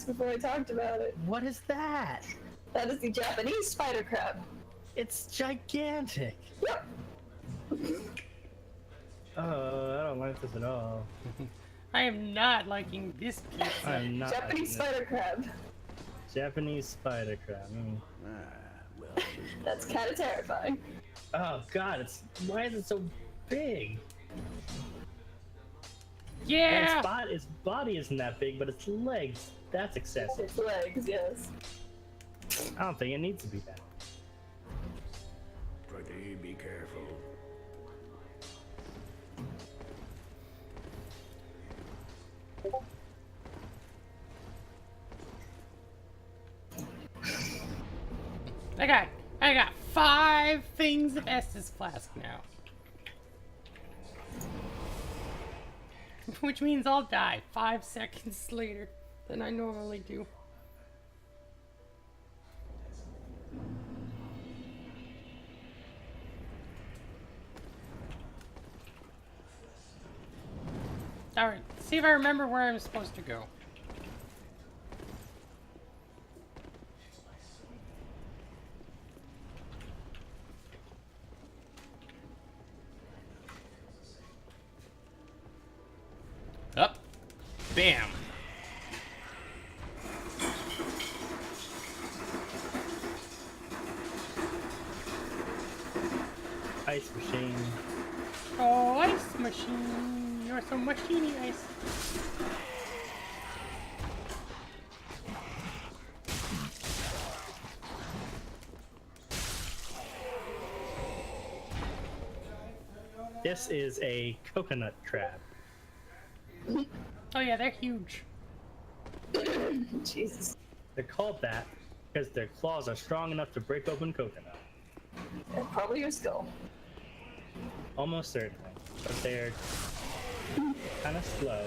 ask before I talked about it. What is that? That is the Japanese spider crab. It's gigantic. Yep. Oh, I don't like this at all. I am not liking this pizza. I'm not Japanese spider crab. Japanese spider crab. That's kind of terrifying. Oh god, why is it so big? Yeah! And its body isn't that big, but its legs, that's excessive. Its legs, yes. I don't think it needs to be that. Pretty, be careful. I got 5 things of Estus Flask now. Which means I'll die 5 seconds later than I normally do. Alright, see if I remember where I'm supposed to go. Up. Bam. Ice machine. Oh, ice machine. You're so machiny ice. This is a coconut crab. Oh yeah, they're huge. Jesus. They're called that because their claws are strong enough to break open coconut. And probably your skull. Almost certainly. But they're kind of slow.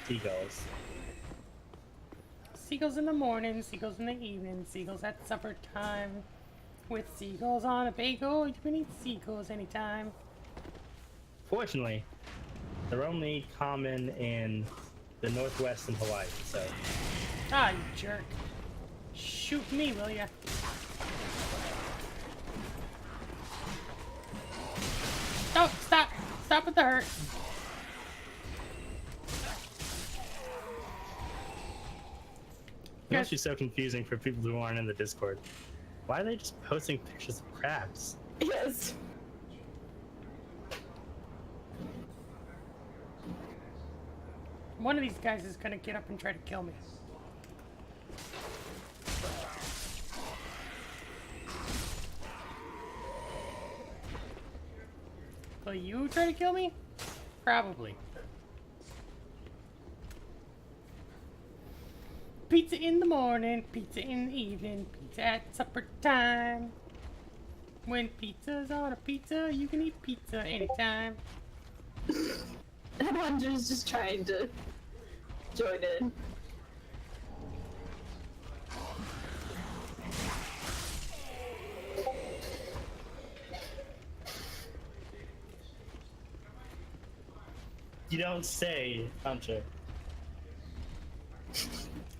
Seagulls. Seagulls in the morning, seagulls in the evening, seagulls at supper time. With seagulls on a bagel, you can eat seagulls anytime. Fortunately, they're only common in the Northwest and Hawaii, so... Ah, you jerk. Shoot me, will ya? Oh, stop! Stop with the hurt. It must be so confusing for people who aren't in the Discord. Why are they just posting pictures of crabs? Yes. One of these guys is gonna get up and try to kill me. Will you try to kill me? Probably. Pizza in the morning, pizza in the evening, pizza at supper time. When pizza's on a pizza, you can eat pizza anytime. And Andrew's just trying to join in. You don't say, Hunter.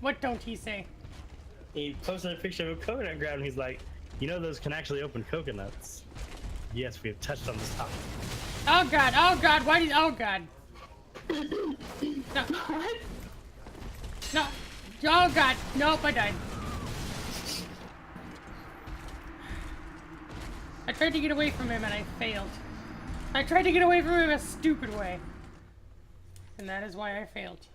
What don't he say? He posted a picture of a coconut crab and he's like, you know those can actually open coconuts. Yes, we have touched on this topic. Oh god, why did, oh god. No. What? No, oh god, nope, I died. I tried to get away from him and I failed. I tried to get away from him a stupid way. And that is why I failed.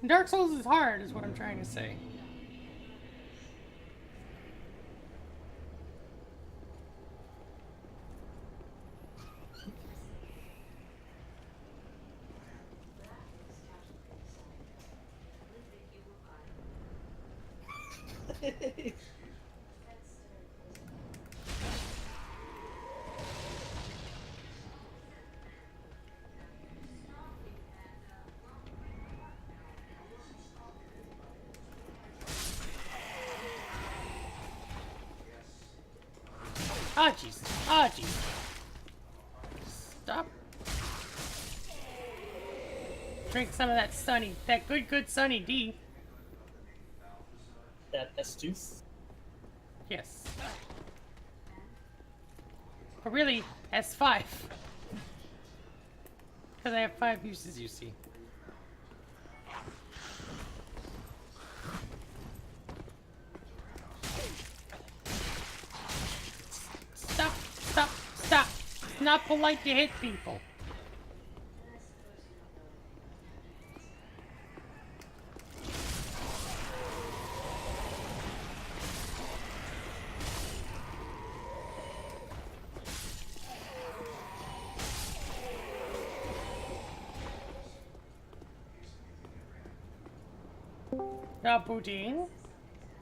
Dark Souls is hard, is what I'm trying to say. Ah, jeez. Ah, jeez. Stop. Drink some of that Sunny. That good Sunny D. That S juice. Yes. But really, S5. Because I have 5 uses, you see. Stop, stop, stop. It's not polite to hit people. Boudin?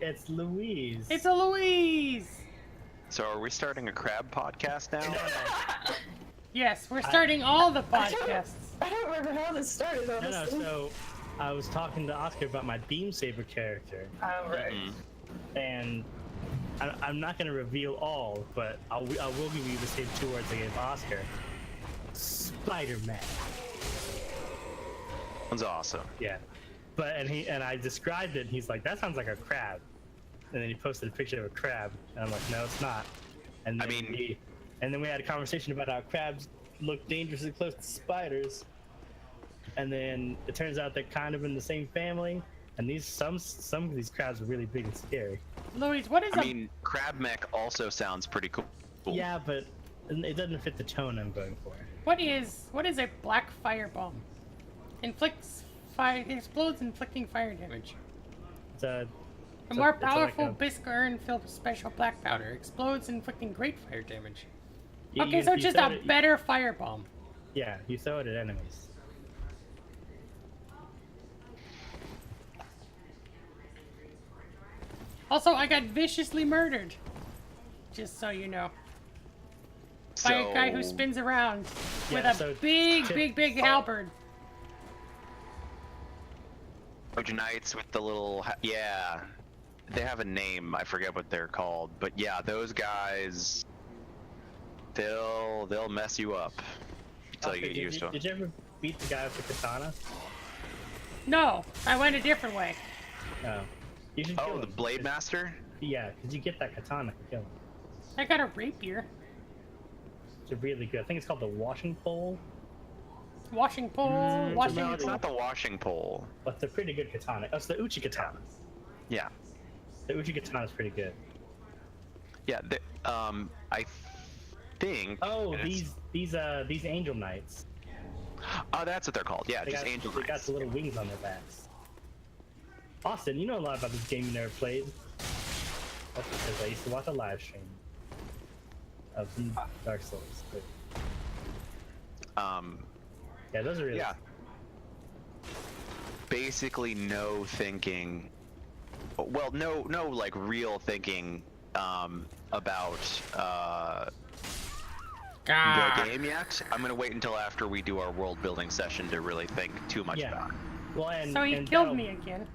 It's Louise. It's a Louise! So are we starting a crab podcast now? Yes, we're starting all the podcasts. I don't remember how this started, No, honestly. so I was talking to Oscar about my Beam Saber character, Oh, right. and I'm not going to reveal all, but I will give you the same 2 words I gave Oscar. Spider-Man. One's awesome. Yeah. But and I described it, and he's like, that sounds like a crab. And then he posted a picture of a crab, and I'm like, no, it's not. And then then we had a conversation about how crabs look dangerously close to spiders. And then it turns out they're kind of in the same family, and some of these crabs are really big and scary. Louise, what is I mean, crab mech also sounds pretty cool. Yeah, but it doesn't fit the tone I'm going for. what is a black firebomb? Inflicts fire, explodes, inflicting fire damage. It's a more it's powerful like bisque urn filled with special black powder. Explodes, inflicting great fire damage. you- Okay, you- so you it's just throw a it- better firebomb. Yeah, you throw it at enemies. Also, I got viciously murdered. Just so you know. By a guy who spins around with a so big halberd. Trojan Knights with the little yeah, they have a name. I forget what they're called, but yeah, those guys, they'll mess you up until you get used to them. Did you ever beat the guy with the katana? No, I went a different way. No. You should kill Oh, the him. Blade Master. Yeah, because you get that katana to kill him. I got a rapier. It's really good. I think it's called the washing pole. Washing pole, washing No, it's pole. not the washing pole. But it's a pretty good katana. Oh, it's the Uchi katana. Yeah, The Uchi katana is pretty good. yeah. I think. Oh, and it's- these angel knights. Oh, that's what they're called. Yeah, They just got, angel they got knights. the little wings on their backs. Austin, you know a lot about this game you never played. That's because I used to watch a live stream of some Dark Souls. But, yeah, those are really Yeah. Basically, no thinking. Well, no, like real thinking about the game yet. I'm gonna wait until after we do our world building session to really think too much Yeah. about it. Well, and So he and killed that'll- me again.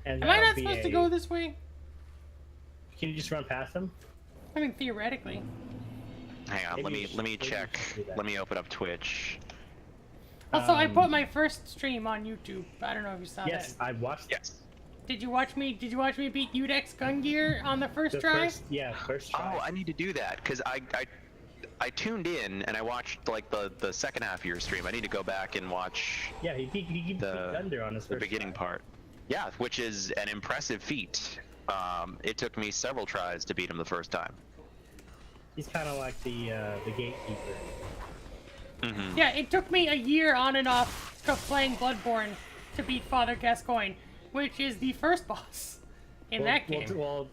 And Am I that'll not be supposed to go this way? Can you just run past them? I mean, theoretically. Hang on, Maybe you let me should- maybe you check. should do that. Let me open up Twitch. Also, I put my first stream on YouTube. I don't know if you saw Yes, that. I watched Yes. Did you watch me beat Udex Gun Gear on the first the try? first try. Oh, I need to do that because I tuned in and I watched like the second half of your stream. I need to go back and watch Yeah, he beat Thunder on his the first beginning try. part. Yeah, which is an impressive feat. It took me several tries to beat him the first time. He's kind of like the gatekeeper. Mm-hmm. Yeah, it took me a year on and off of playing Bloodborne to beat Father Gascoigne, which is the first boss in that game. Well,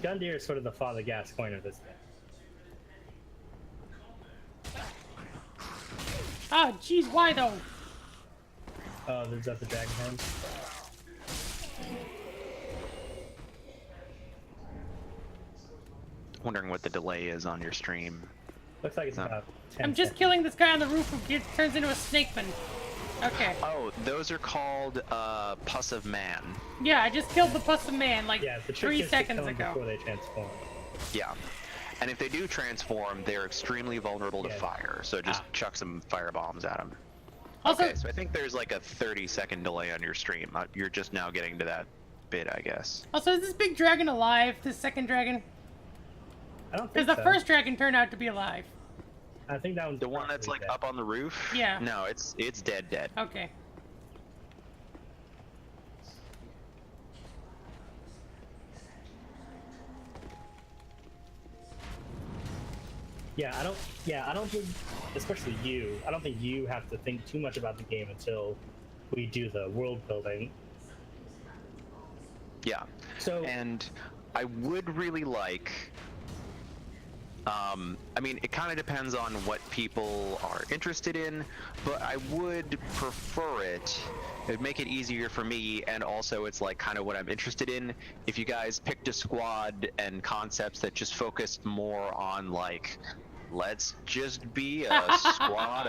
Gundyr is sort of the Father Gascoigne of this game. Oh, jeez, why though? Oh, there's that the dragon head. Wondering what the delay is on your stream. Looks like it's No. about 10 I'm just seconds. killing this guy on the roof who turns into a snakeman. Okay. Oh, those are called Pus of Man. Yeah, I just killed the Pus of Man like Yeah, the trick 3 is to seconds kill them ago. before they transform. Yeah. And if they do transform, they're extremely vulnerable to fire. So just chuck some fire bombs at them. Also, Okay, so I think there's like a 30-second delay on your stream. You're just now getting to that bit, I guess. Also, is this big dragon alive? This second dragon? I don't think Because the so. first dragon turned out to be alive. I think that one's The one that's like dead. up on the roof? Yeah. No, it's dead. Okay. Yeah, I don't think, especially you, I don't think you have to think too much about the game until we do the world building. Yeah. So, And I would really like, I mean, it kind of depends on what people are interested in, but I would prefer it. It'd make it easier for me, and also it's like kind of what I'm interested in. If you guys picked a squad and concepts that just focused more on like, let's just be a squad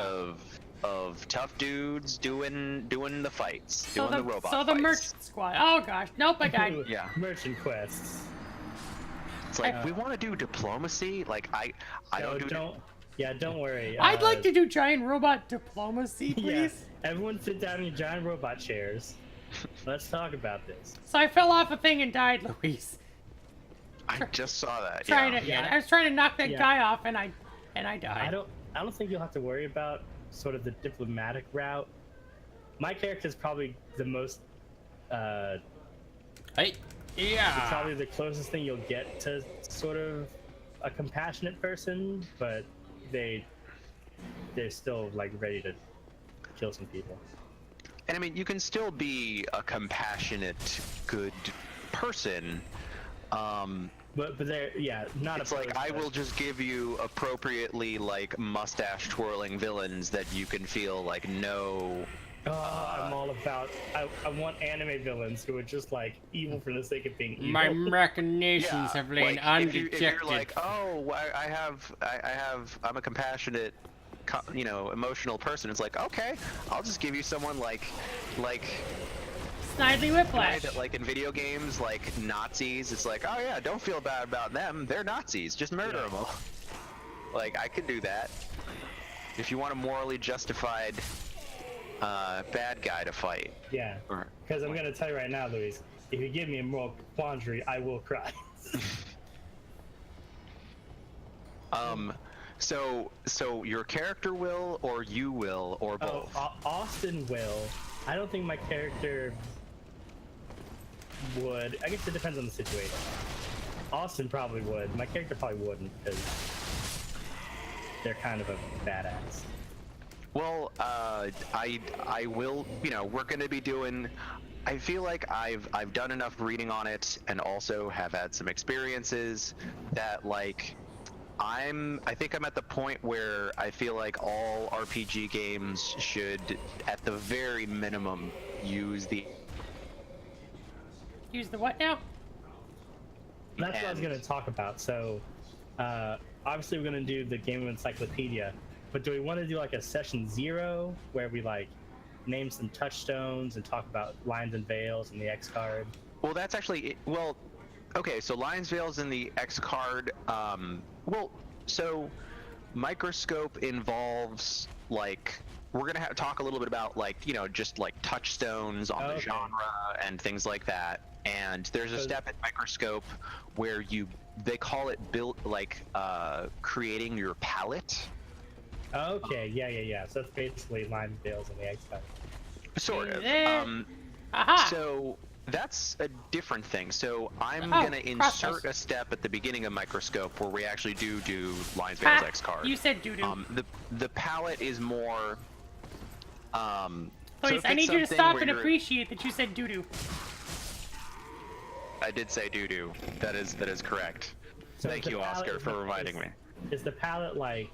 of tough dudes doing the fights, doing the robot So the fights. merchant squad. Oh gosh, nope, I died. Yeah. merchant quests. It's like, we want to do diplomacy. Like, I No, don't. don't worry. I'd like to do giant robot diplomacy, please. Yes. Everyone sit down in your giant robot chairs. Let's talk about this. So I fell off a thing and died, Luis. I just saw that. Trying yeah. to, yeah, I was trying to knock that guy off, and I died. I don't think you'll have to worry about sort of the diplomatic route. My character is probably the most Hey. Yeah. it's probably the closest thing you'll get to sort of a compassionate person, but they're still like ready to kill some people. And I mean, you can still be a compassionate, good person. But they're not. It's like, I will just give you appropriately like mustache twirling villains that you can feel like no. I'm all about. I want anime villains who are just like evil for the sake of being evil. My machinations have lain like, undetected. if you're like, oh, I'm a compassionate, emotional person. It's like, okay, I'll just give you someone like Snidely Whiplash. that, like in video games, like Nazis. It's like, oh yeah, don't feel bad about them. They're Nazis. Just murder them all. Like, I could do that. If you want a morally justified bad guy to fight. Yeah. Because I'm gonna tell you right now, Luis, if you give me a moral quandary, I will cry. So your character will, or you will, or both? Austin will. I don't think my character would. I guess it depends on the situation. Austin probably would. My character probably wouldn't, because they're kind of a badass. Well, I will. We're gonna be doing. I feel like I've done enough reading on it, and also have had some experiences that like. I think I'm at the point where I feel like all RPG games should, at the very minimum, use the what now? That's what I was going to talk about. So, obviously, we're going to do the game of encyclopedia, but do we want to do like a session 0 where we like name some touchstones and talk about lines and veils and the X card? Well, that's actually well. Okay, so lines, veils, and the X card. Well, so microscope involves like we're gonna talk a little bit about like just like touchstones on the genre and things like that. And there's a step in microscope where they call it creating your palette. Okay, yeah. So that's basically lines, veils, and the X card. Sort of. So. That's a different thing. So I'm gonna insert a step at the beginning of microscope where we actually do lines, veils, X card. You said doo-doo. The palette is more. Please, I need you to stop and appreciate that you said doo-doo. I did say doo-doo. That is correct. So Thank you, Oscar, for reminding me. Is the palette like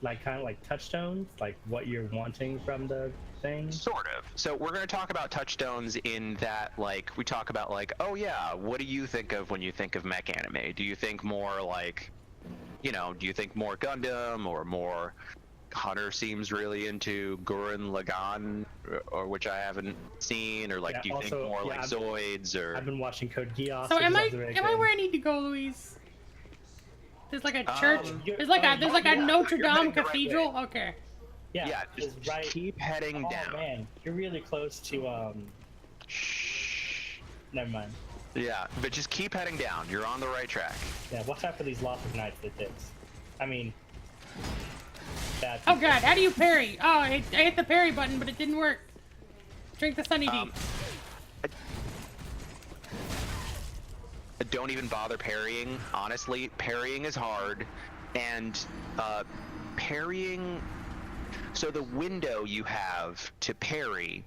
kind of like touchstones, like what you're wanting from the thing? Sort of. So we're going to talk about touchstones in that, like, we talk about like, oh yeah, what do you think of when you think of mech anime? Do you think more like, do you think more Gundam, or more Hunter seems really into Gurren Lagann, or which I haven't seen, or like do you think more like Zoids, or I've been watching Code Geass. So am I where I need to go, Louise? There's like a church. There's like a Notre Dame cathedral. Okay. Yeah, just keep heading down. Oh man, you're really close to Shh. Never mind. Yeah, but just keep heading down. You're on the right track. Yeah, watch out for these lots of knights that dicks. I mean, bad Oh people. god, how do you parry? Oh, I hit the parry button, but it didn't work. Drink the Sunny D. Don't even bother parrying. Honestly, parrying is hard, and parrying. So the window you have to parry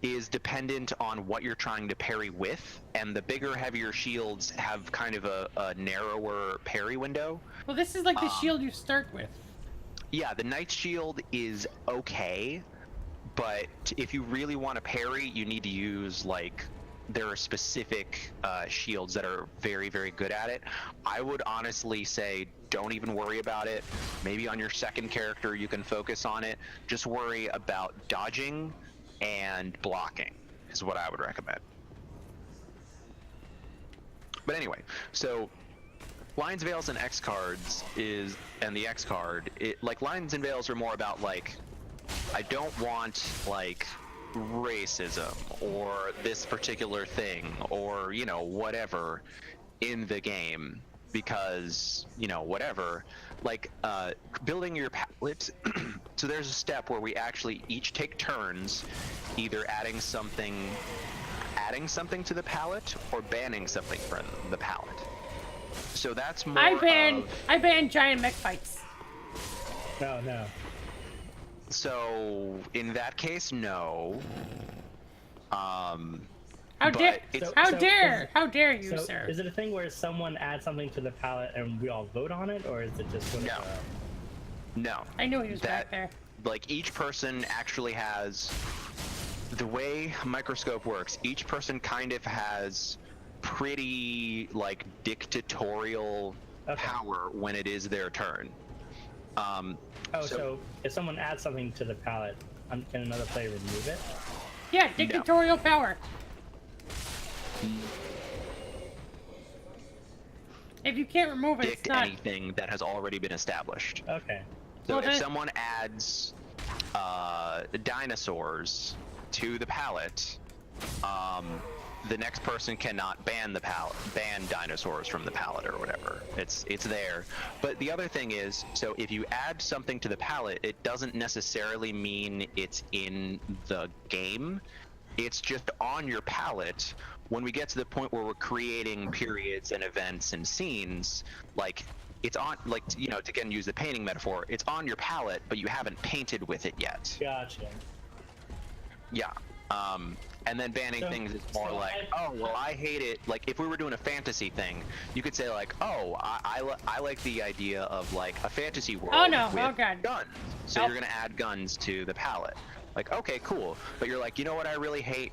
is dependent on what you're trying to parry with, and the bigger, heavier shields have kind of a narrower parry window. Well, this is like the shield you start with. Yeah, the Knight's Shield is okay, but if you really want to parry, you need to use, like, there are specific shields that are very, very good at it. I would honestly say don't even worry about it. Maybe on your second character you can focus on it. Just worry about dodging and blocking is what I would recommend. But anyway, so Lines, Veils, and X cards and the X card, like Lines and Veils are more about like, I don't want like racism or this particular thing or, you know, whatever in the game because, you know, whatever, like building your palette. So there's a step where we actually each take turns either adding something to the palette or banning something from the palette. So that's more I ban giant mech fights. No. So in that case, no. How dare you, sir? Is it a thing where someone adds something to the palette and we all vote on it, or is it just sort of No. I knew he was back there. Like each person actually has the way Microscope works. Each person kind of has pretty like dictatorial power when it is their turn. So if someone adds something to the palette, can another player remove it? Yeah, dictatorial power. If you can't remove it, it's not anything that has already been established. Okay. So if someone adds dinosaurs to the palette, the next person cannot ban dinosaurs from the palette or whatever. It's there. But the other thing is, so if you add something to the palette, it doesn't necessarily mean it's in the game. It's just on your palette. When we get to the point where we're creating periods and events and scenes, like it's on, like, you know, to again use the painting metaphor, it's on your palette, but you haven't painted with it yet. Gotcha. Yeah. And then banning things is more like, oh, well, I hate it. Like, if we were doing a fantasy thing, you could say, like, oh, I like the idea of, like, a fantasy world with guns. So you're going to add guns to the palette. Like, okay, cool. But you're like, you know what I really hate?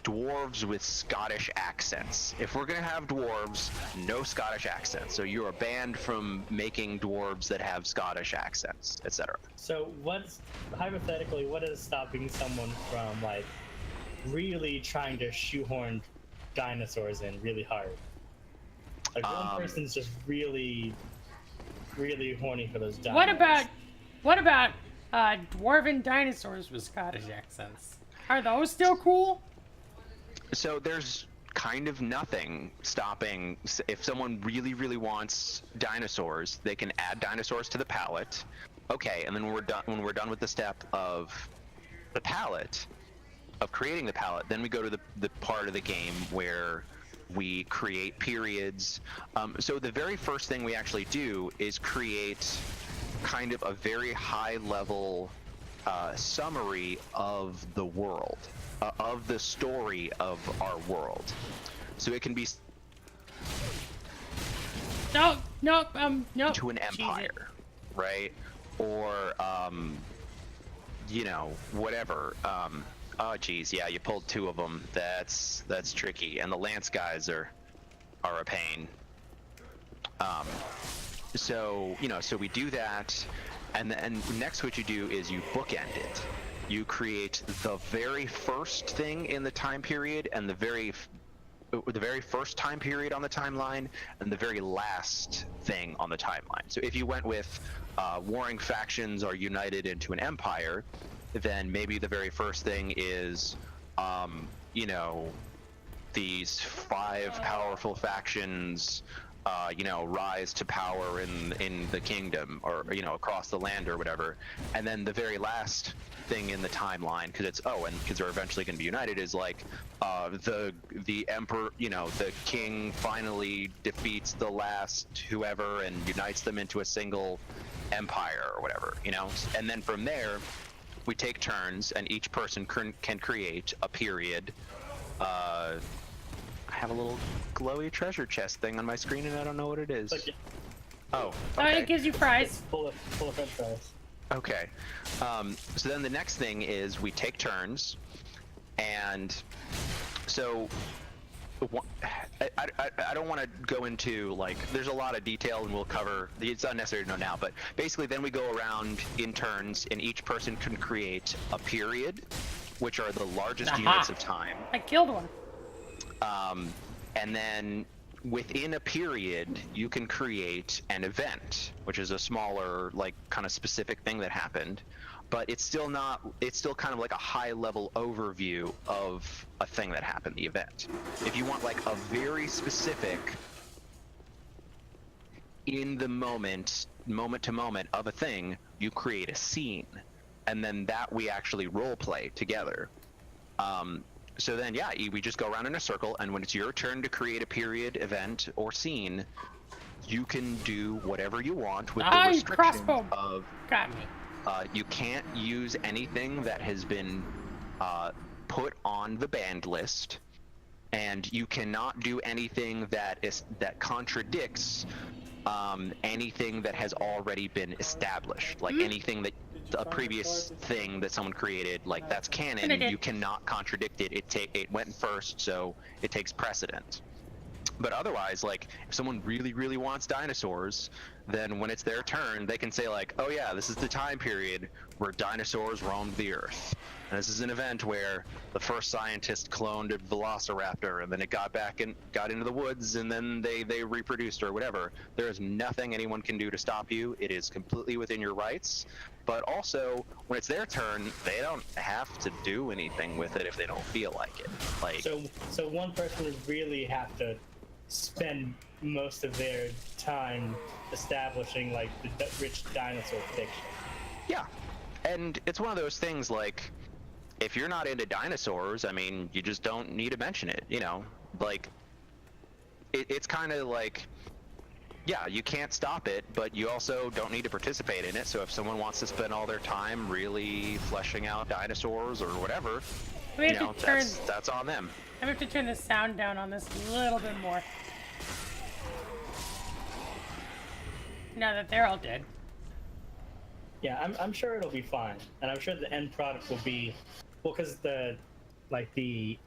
Dwarves with Scottish accents. If we're going to have dwarves, no Scottish accents. So you are banned from making dwarves that have Scottish accents, etc. So hypothetically, what is stopping someone from, like, really trying to shoehorn dinosaurs in really hard? Like one person's just really horny for those dinosaurs. What about dwarven dinosaurs with Scottish accents? Are those still cool? So there's kind of nothing stopping. If someone really wants dinosaurs, they can add dinosaurs to the palette. Okay, and then when we're done with the step of the palette, of creating the palette, then we go to the part of the game where we create periods. So the very first thing we actually do is create kind of a very high level summary of the world, of the story of our world. So it can be no. to an empire, right? Or you know, whatever. Oh geez, yeah, you pulled two of them. That's tricky, and the lance guys are a pain. So you know, so we do that, and then next what you do is you bookend it. You create the very first thing in the time period and the very the very first time period on the timeline and the very last thing on the timeline. So if you went with warring factions are united into an empire, then maybe the very first thing is, you know, these 5 powerful factions, you know, rise to power in the kingdom, or, you know, across the land or whatever. And then the very last thing in the timeline, because it's and because they're eventually going to be united, is like the emperor, you know, the king finally defeats the last whoever and unites them into a single empire or whatever, you know. And then from there we take turns and each person can create a period. I have a little glowy treasure chest thing on my screen and I don't know what it is. Okay. Oh, okay. It gives you fries. Full of french fries. Okay. So then the next thing is we take turns, and so I don't want to go into, like, there's a lot of detail and we'll cover, it's unnecessary to know now, but basically then we go around in turns and each person can create a period, which are the largest units of time. I killed one. And then within a period, you can create an event, which is a smaller, like, kind of specific thing that happened, but it's still kind of like a high-level overview of a thing that happened, the event. If you want, like, a very specific, in the moment to moment of a thing, you create a scene, and then that we actually role play together. So then, yeah, we just go around in a circle, and when it's your turn to create a period, event, or scene, you can do whatever you want with the restriction of... Got me. You can't use anything that has been put on the banned list, and you cannot do anything that contradicts anything that has already been established, like anything that a previous thing that someone created, like that's canon. You cannot contradict it. It went first, so it takes precedence. But otherwise, like, if someone really wants dinosaurs, then when it's their turn, they can say, like, oh yeah, this is the time period where dinosaurs roamed the earth. And this is an event where the first scientist cloned a velociraptor, and then it got back and got into the woods, and then they reproduced or whatever. There is nothing anyone can do to stop you. It is completely within your rights. But also, when it's their turn, they don't have to do anything with it if they don't feel like it. Like, so one person would really have to spend most of their time establishing, like, the rich dinosaur fiction. Yeah, and it's one of those things, like, if you're not into dinosaurs, I mean, you just don't need to mention it, you know? Like, it's kind of like, yeah, you can't stop it, but you also don't need to participate in it. So if someone wants to spend all their time really fleshing out dinosaurs or whatever, you know, that's on them. I have to turn the sound down on this a little bit more. Now that they're all dead. Yeah, I'm sure it'll be fine, and I'm sure the end product will be, well, because the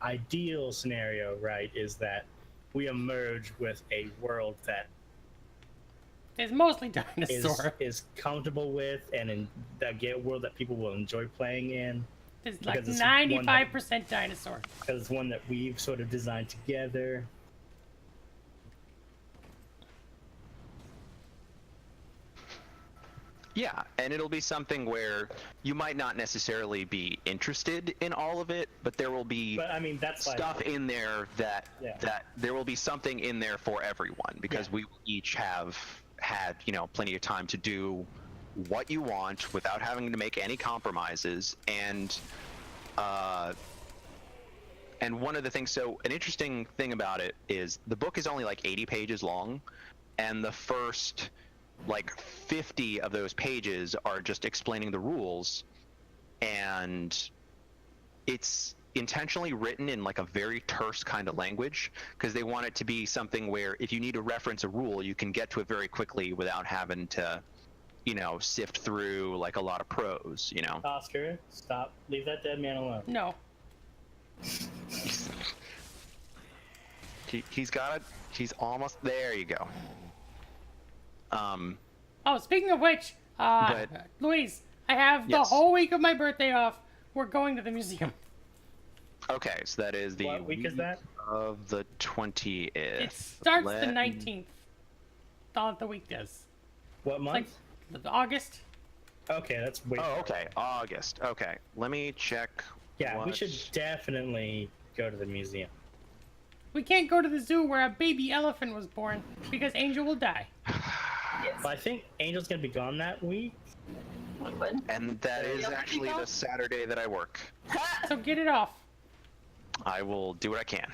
ideal scenario, right, is that we emerge with a world that is mostly dinosaur. Is comfortable with, and in that world that people will enjoy playing in. It's like 95% dinosaur. Because it's one that we've sort of designed together. Yeah, and it'll be something where you might not necessarily be interested in all of it, but there will be that's stuff in there that there will be something in there for everyone, because we each have had, you know, plenty of time to do what you want without having to make any compromises. And one of the things, so an interesting thing about it is the book is only like 80 pages long, and the first like 50 of those pages are just explaining the rules, and it's intentionally written in like a very terse kind of language, because they want it to be something where if you need to reference a rule, you can get to it very quickly without having to, you know, sift through like a lot of prose, you know. Oscar, stop. Leave that dead man alone. No. He's got it. He's almost there. You go. Oh, speaking of which, Louise, I have the whole week of my birthday off. We're going to the museum. Okay, so that is the what week is that? of the 20th. It starts the 19th. All the week does. What month? Like August. Okay, that's way. Oh, okay. August. Okay. Let me check. Yeah, we what- should definitely go to the museum. We can't go to the zoo where a baby elephant was born because Angel will die. But I think Angel's gonna be gone that week. And that is Yeah, actually people- the Saturday that I work. So get it off. I will do what I can.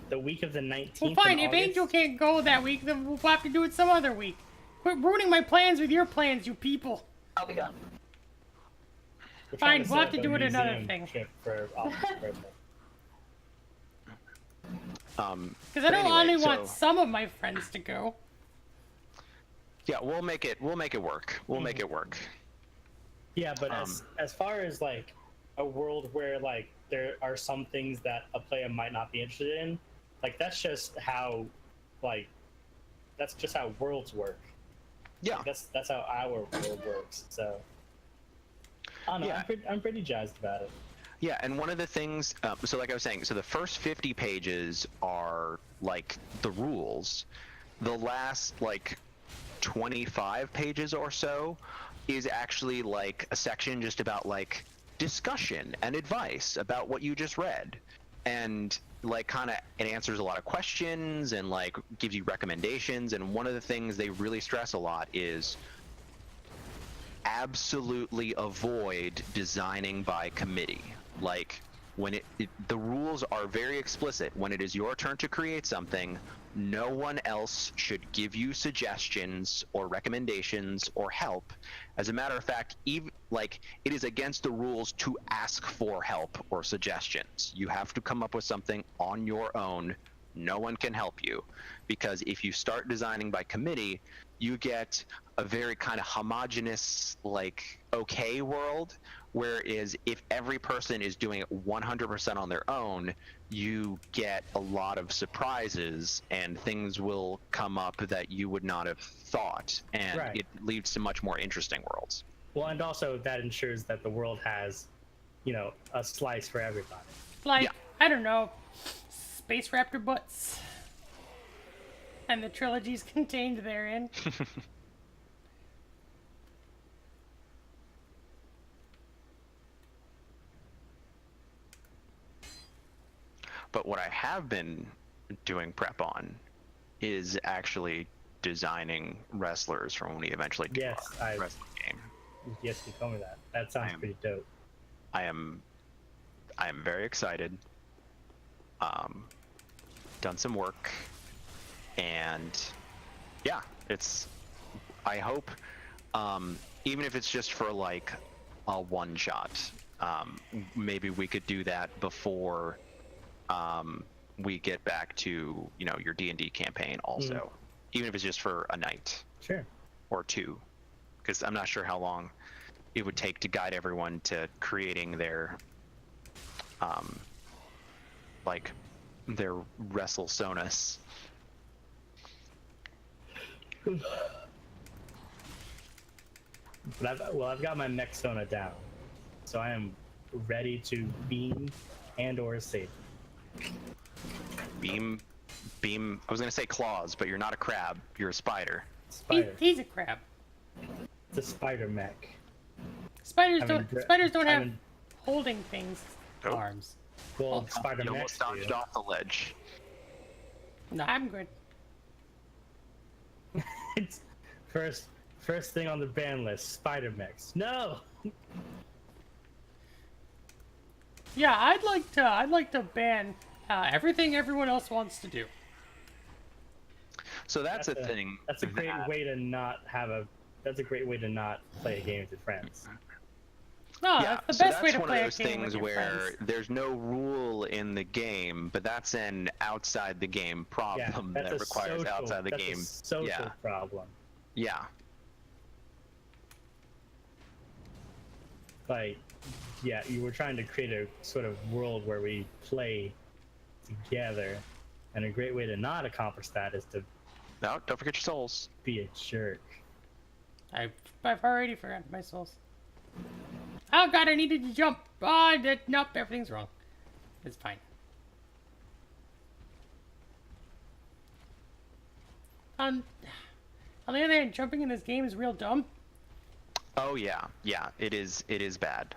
The week of the 19th. Well, fine. in If August. Angel can't go that week, then we'll have to do it some other week. Quit ruining my plans with your plans, you people. I'll be gone. We're trying Fine, we'll set have to up do a it another museum thing. trip for Oliver's birthday. Because I don't anyway, only want so- some of my friends to go. Yeah, we'll make it work. We'll make it work. Yeah, but as far as like a world where like there are some things that a player might not be interested in, like that's just how worlds work. Yeah. Like, that's how our world works. So I don't know. Yeah. I'm pretty jazzed about it. Yeah, and one of the things, so like I was saying, so the first 50 pages are like the rules. The last like 25 pages or so is actually like a section just about like discussion and advice about what you just read. And like kind of it answers a lot of questions and like gives you recommendations. And one of the things they really stress a lot is absolutely avoid designing by committee. Like when the rules are very explicit. When it is your turn to create something, no one else should give you suggestions or recommendations or help. As a matter of fact, even like it is against the rules to ask for help or suggestions. You have to come up with something on your own. No one can help you, because if you start designing by committee, you get a very kind of homogenous, like okay world, whereas if every person is doing it 100% on their own, you get a lot of surprises and things will come up that you would not have thought, and Right. it leads to much more interesting worlds. Well, and also that ensures that the world has, a slice for everybody. Like, Yeah. I don't know, space raptor butts. And the trilogies contained therein. But what I have been doing prep on is actually designing wrestlers for when we eventually do Yes, our wrestling game. Yes, you told me that. That sounds pretty dope. I am very excited. Done some work, and yeah, I hope, even if it's just for like a one shot, maybe we could do that before we get back to your D&D campaign also, even if it's just for a night. Sure. Or two, because I'm not sure how long it would take to guide everyone to creating their their WrestleSonus. But I've got my mech Sona down, so I am ready to beam and/or save. Beam. I was gonna say claws, but you're not a crab. You're a spider. Spider. He's a crab. It's a spider mech. Spiders I don't. mean, Spiders don't I have mean- holding things. Nope. Arms. Well, spider You mechs almost do. dodged off the ledge. No, I'm good. It's first thing on the ban list. Spider mechs. No. Yeah, I'd like to ban everything everyone else wants to do. So that's a thing. That's a great that- way to not have a. That's a great way to not play a game with your friends. No, Yeah, that's the so best way that's to one play of a those game things with your where friends. there's no rule in the game, but that's an outside the game Yeah, problem that's that a requires social, outside the that's game. A social Yeah. problem. Yeah. Like, yeah, you were trying to create a sort of world where we play together, and a great way to not accomplish that is to No, don't forget your souls. be a jerk. I've already forgotten my souls. Oh god, I needed to jump. Oh, nope, everything's wrong. It's fine. On the other hand, jumping in this game is real dumb. Oh yeah, it is bad.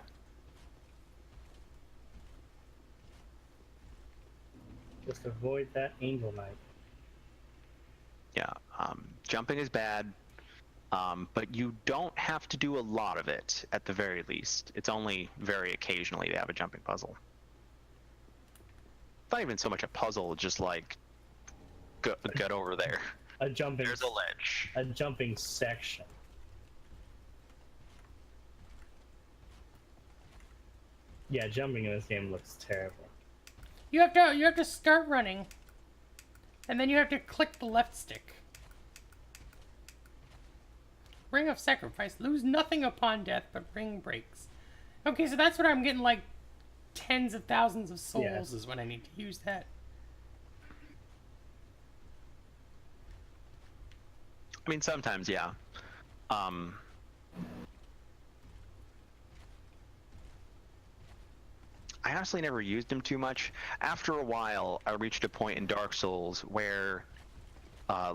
Just avoid that Angel Knight. Yeah, jumping is bad, but you don't have to do a lot of it, at the very least. It's only very occasionally to have a jumping puzzle. Not even so much a puzzle, just like, get over there. A jumping. There's a ledge. A jumping section. Yeah, jumping in this game looks terrible. You have to start running, and then you have to click the left stick. Ring of Sacrifice. Lose nothing upon death, but ring breaks. Okay, so that's what I'm getting, like, tens of thousands of souls is when I need to use that. I mean, sometimes, yeah. I honestly never used them too much. After a while, I reached a point in Dark Souls where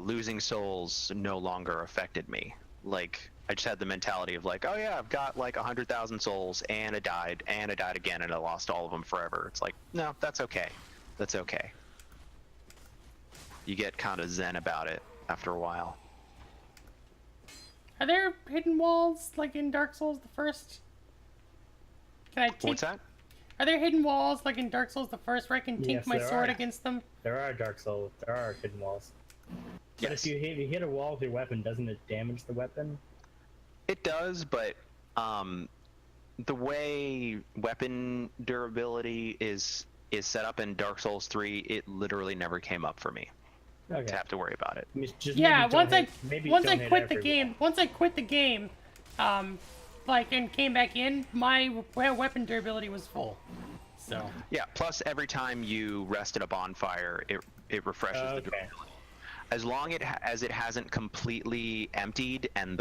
losing souls no longer affected me. Like, I just had the mentality of like, oh yeah, I've got like 100,000 souls, and I died again, and I lost all of them forever. It's like, no, that's okay. That's okay. You get kind of zen about it after a while. Are there hidden walls, like in Dark Souls the first? Can I take... What's that? Are there hidden walls, like in Dark Souls the first, where I can tink Yes, my there sword are. against them? There are Dark Souls. There are hidden walls. But Yes. if you hit a wall with your weapon, doesn't it damage the weapon? It does, but the way weapon durability is set up in Dark Souls 3, it literally never came up for me to have to worry about it. Yeah, once I quit the every game, wall. once I quit the game, like and came back in, my weapon durability was full. So Yeah, plus every time you rest at a bonfire, it refreshes the durability. As long as it hasn't completely emptied and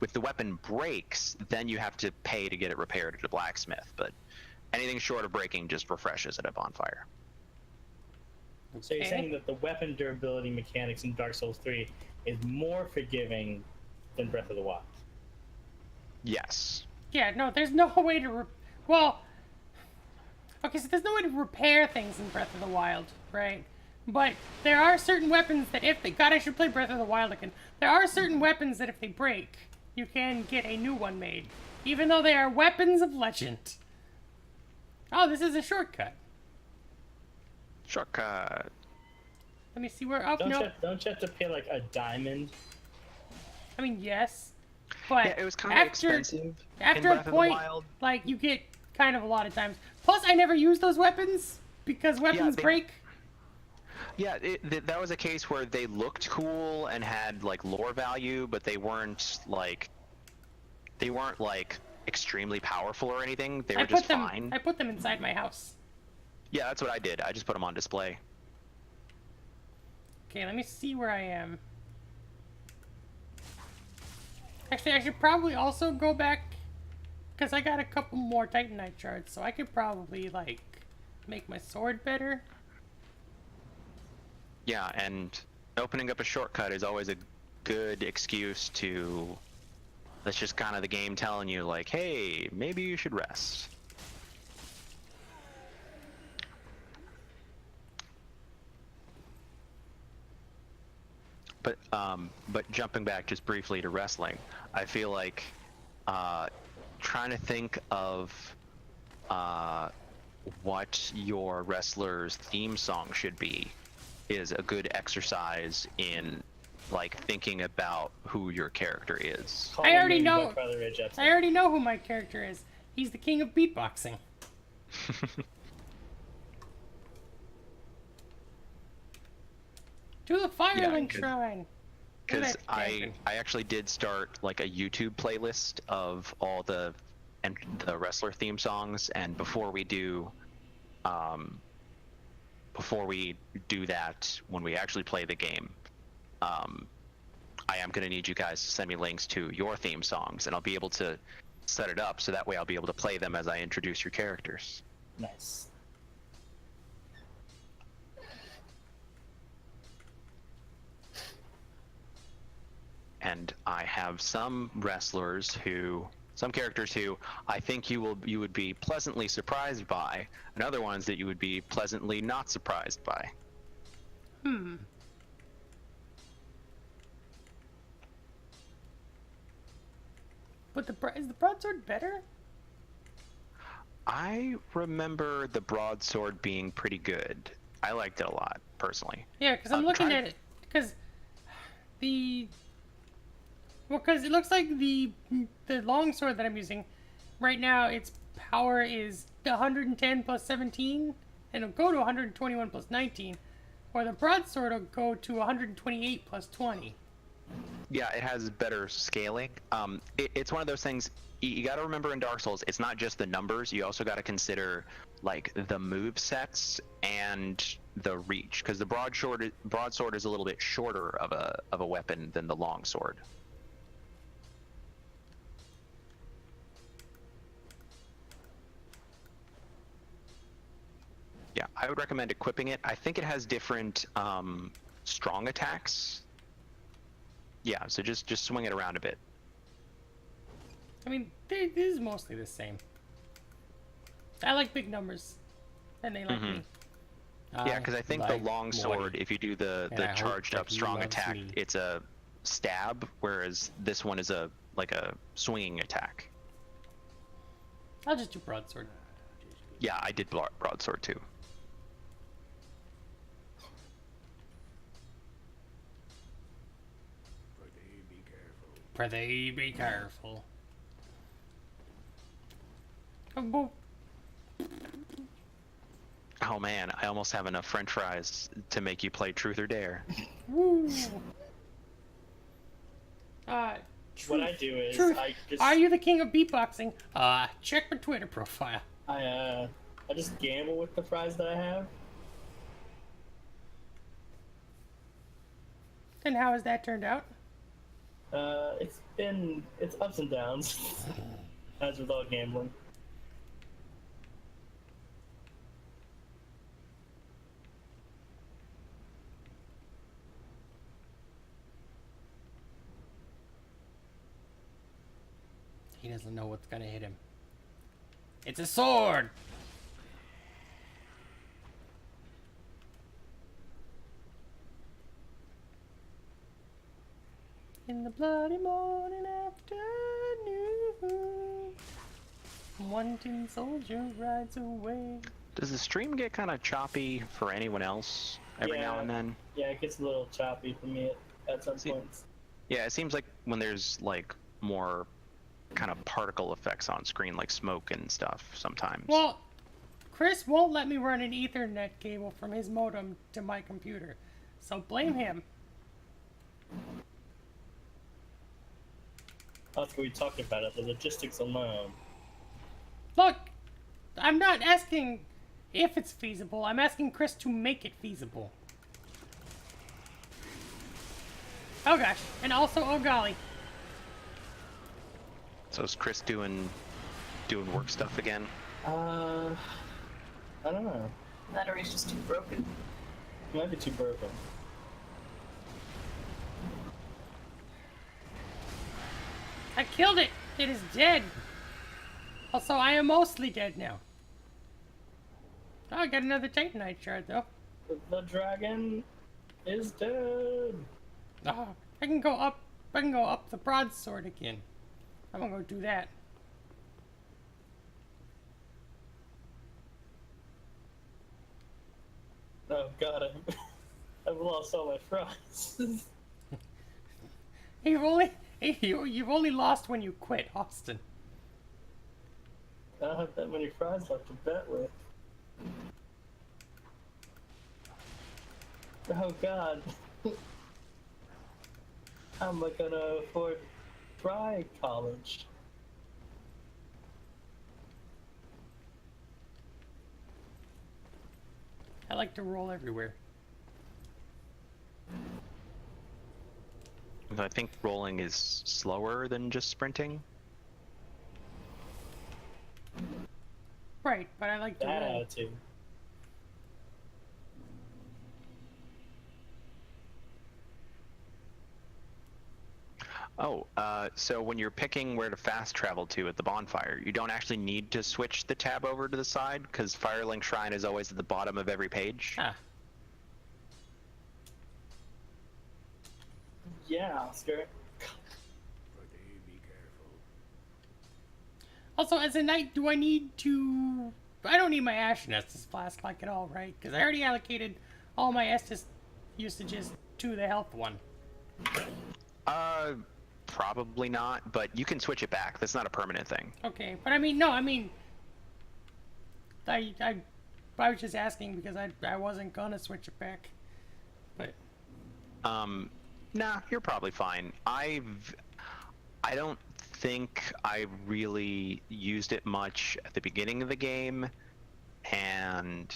if the weapon breaks, then you have to pay to get it repaired at a blacksmith. But anything short of breaking just refreshes at a bonfire. So you're saying that the weapon durability mechanics in Dark Souls 3 is more forgiving than Breath of the Wild? Yes. yeah, no, there's no way to okay, so there's no way to repair things in Breath of the Wild, right? But there are certain weapons that if they... God, I should play Breath of the Wild again. There are certain weapons that if they break, you can get a new one made. Even though they are weapons of legend. Oh, this is a shortcut. Shortcut. Let me see where... Oh, Don't, no. don't you have to pay like a diamond? I mean, yes. But Yeah, it was kind of expensive after in a Breath point, of the Wild. like, you get kind of a lot of times. Plus, I never use those weapons because weapons break. Yeah, that was a case where they looked cool and had like lore value, but they weren't like extremely powerful or anything. They were just fine. I put them inside my house. Yeah, that's what I did. I just put them on display. Okay, let me see where I am. Actually, I should probably also go back because I got a couple more Titanite shards, so I could probably like make my sword better. Yeah, and opening up a shortcut is always a good excuse to... That's just kind of the game telling you, like, hey, maybe you should rest. But jumping back just briefly to wrestling, I feel like trying to think of what your wrestler's theme song should be is a good exercise in like thinking about who your character is. I already know who my character is. He's the king of beatboxing. To the Firelink Shrine. Because I actually did start like a YouTube playlist of all the wrestler theme songs, and before we do that, when we actually play the game, I am going to need you guys to send me links to your theme songs, and I'll be able to set it up so that way I'll be able to play them as I introduce your characters. Nice. and I have some characters who I think you would be pleasantly surprised by, and other ones that you would be pleasantly not surprised by. But is the broadsword better? I remember the broadsword being pretty good. I liked it a lot, personally. Yeah, because I'm looking at it. Because because it looks like the longsword that I'm using right now, its power is 110 plus 17, and it'll go to 121 plus 19, or the broadsword will go to 128 plus 20. Yeah, it has better scaling. It's one of those things you got to remember in Dark Souls. It's not just the numbers. You also got to consider like the move sets and the reach, because the broadsword is a little bit shorter of a weapon than the longsword. Yeah, I would recommend equipping it. I think it has different strong attacks. Yeah, so just swing it around a bit. I mean, this is mostly the same. I like big numbers, and they like me. Yeah, because I think the longsword, if you do the charged up strong attack, it's a stab, whereas this one is like a swinging attack. I'll just do broadsword. Yeah, I did broadsword too. Prithee, be careful. Oh, Oh man, I almost have enough French fries to make you play Truth or Dare. woo. What I do is Truth. I just Are you the king of beatboxing? Check my Twitter profile. I just gamble with the fries that I have. And how has that turned out? It's ups and downs, as with all gambling. He doesn't know what's gonna hit him. It's a sword! In the bloody morning afternoon, one tin soldier rides away. Does the stream get kind of choppy for anyone else every now and then? Yeah, it gets a little choppy for me at some points. Yeah, it seems like when there's like more kind of particle effects on screen, like smoke and stuff sometimes. Well, Chris won't let me run an Ethernet cable from his modem to my computer, so blame him. That's what we talked about it, the logistics alone. Look, I'm not asking if it's feasible, I'm asking Chris to make it feasible. Oh gosh, and also, oh golly. So is Chris doing work stuff again? I don't know. That or he's just too broken. He might be too broken. I killed it! It is dead! Also, I am mostly dead now. Oh, I got another Titanite shard, though. The dragon is dead. Oh, I can go up the broadsword again. I'm gonna go do that. Oh god, I've lost all my fries. You've only lost when you quit, Austin. I don't have that many fries left to bet with. Oh god. How am I gonna afford fry college? I like to roll everywhere. I think rolling is slower than just sprinting. Right, but I like to That roll. attitude. Oh, so when you're picking where to fast travel to at the bonfire, you don't actually need to switch the tab over to the side, because Firelink Shrine is always at the bottom of every page. Ah. Yeah, Oscar. Also, as a knight, do I need to... I don't need my Ashen Estus Flask like at all, right? Because I already allocated all my Estus usages to the health one. Probably not, but you can switch it back. That's not a permanent thing. Okay, but I mean, no, I mean... I was just asking because I wasn't gonna switch it back. But... Nah, you're probably fine. I don't think I really used it much at the beginning of the game, and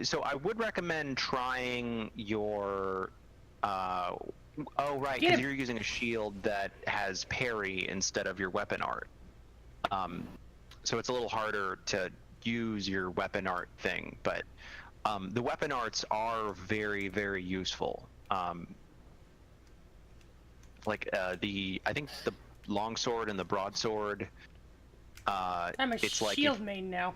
so I would recommend trying your oh right, because you're using a shield that has parry instead of your weapon art, so it's a little harder to use your weapon art thing, but the weapon arts are very, very useful. Like I think the longsword and the broadsword. I'm a shield main now.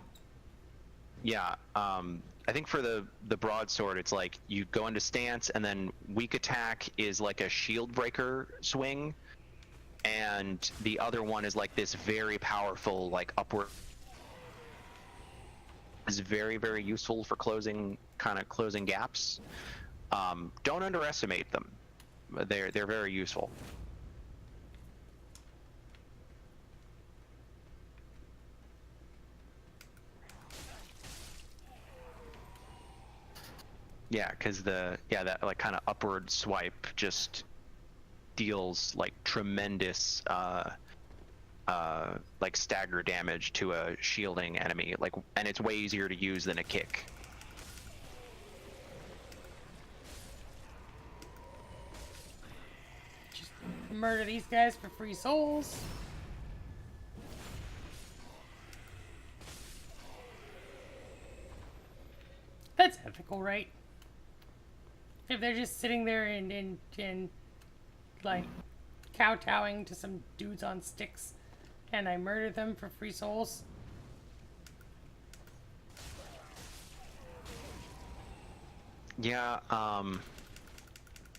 Yeah. I think for the broadsword, it's like you go into stance, and then weak attack is like a shield breaker swing, and the other one is like this very powerful like upward. Is very, very useful for closing gaps. Don't underestimate them. They're very useful. Yeah, because that like kind of upward swipe just deals like tremendous like stagger damage to a shielding enemy, like, and it's way easier to use than a kick. Just murder these guys for free souls. That's ethical, right? If they're just sitting there and like kowtowing to some dudes on sticks, and I murder them for free souls. Yeah, I'm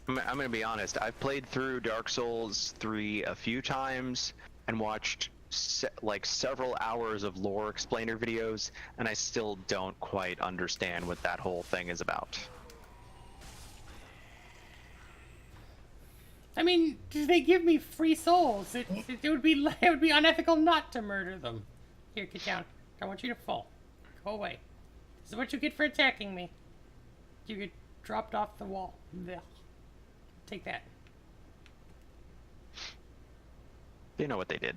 gonna be honest. I've played through Dark Souls 3 a few times and watched like several hours of lore explainer videos, and I still don't quite understand what that whole thing is about. I mean, they give me free souls. It would be unethical not to murder them. Here, get down. I want you to fall. Go away. This is what you get for attacking me. You get dropped off the wall. Blech. Take that. You know what they did.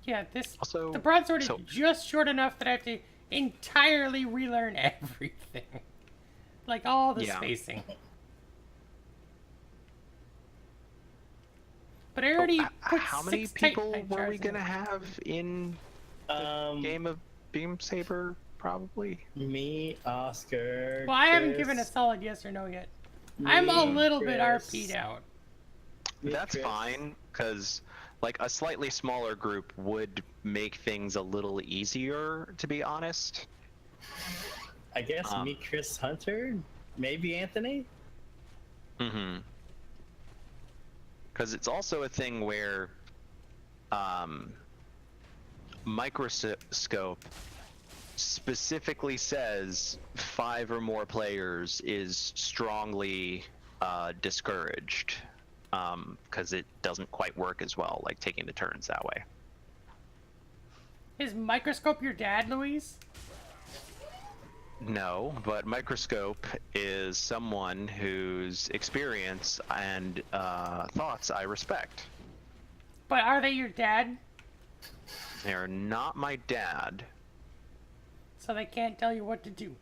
Yeah, Also, the broadsword is just short enough that I have to entirely relearn everything. Like all the spacing. But I already put how many people were we gonna have in the game of Beam Saber? Probably me, Oscar. Well, I haven't Chris, given a solid yes or no yet. me, I'm a little bit Chris. RP'd out. that's Chris. fine, because like a slightly smaller group would make things a little easier, to be honest. I guess me, Chris, Hunter, maybe Anthony. Mm-hmm. Because it's also a thing where Microscope specifically says 5 or more players is strongly discouraged, because it doesn't quite work as well, like taking the turns that way. Is Microscope your dad, Louise? No, but Microscope is someone whose experience and thoughts I respect. But are they your dad? They're not my dad, So they can't tell you what to do.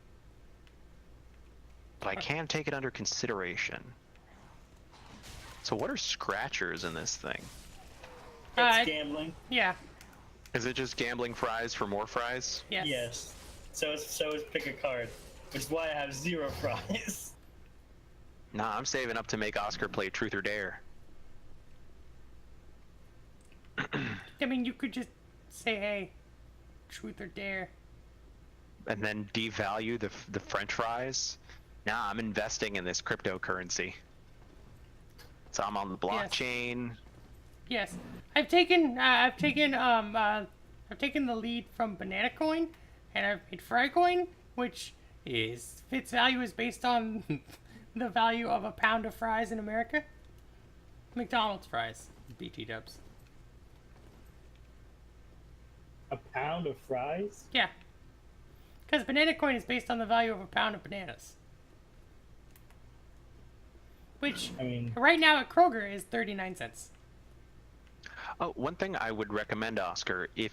but I can take it under consideration. So what are scratchers in this thing? It's gambling. Yeah. Is it just gambling fries for more fries? Yes. Yes. So is pick a card, which is why I have 0 fries. Nah, I'm saving up to make Oscar play Truth or Dare. I mean, you could just say, hey, truth or dare. And then devalue the French fries. Nah, I'm investing in this cryptocurrency. So I'm on the blockchain. Yes. I've taken the lead from Banana Coin, and I've made Fry Coin, which is its value is based on the value of a pound of fries in America. McDonald's fries, BT dubs. A pound of fries? Yeah. Because Banana Coin is based on the value of a pound of bananas. Which, I mean, right now at Kroger is 39 cents. Oh, one thing I would recommend, Oscar, you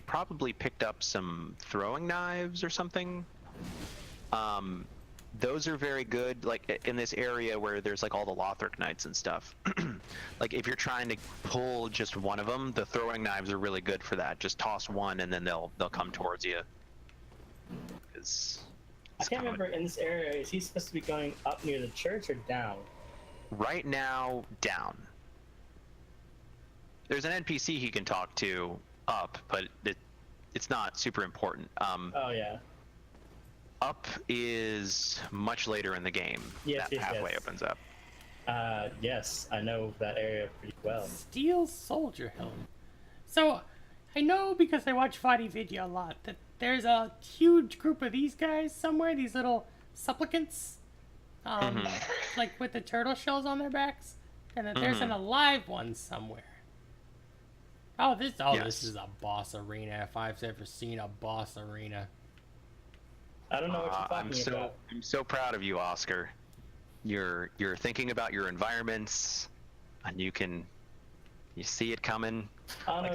probably picked up some throwing knives or something. Those are very good, like in this area where there's like all the Lothric Knights and stuff. Like if you're trying to pull just one of them, the throwing knives are really good for that. Just toss one and then they'll come towards you. I can't remember in this area. Is he supposed to be going up near the church or down? Right now, down. There's an NPC he can talk to up, but it's not super important. Oh yeah. Up is much later in the game. Yes, that pathway opens up. Yes, I know that area pretty well. Steel Soldier Helm. So, I know because I watch VOD video a lot that there's a huge group of these guys somewhere, these little supplicants, like with the turtle shells on their backs, and that there's an alive one somewhere. This is a boss arena if I've ever seen a boss arena. I don't know what you're talking about. I'm so proud of you, Oscar. You're thinking about your environments, and you see it coming. Like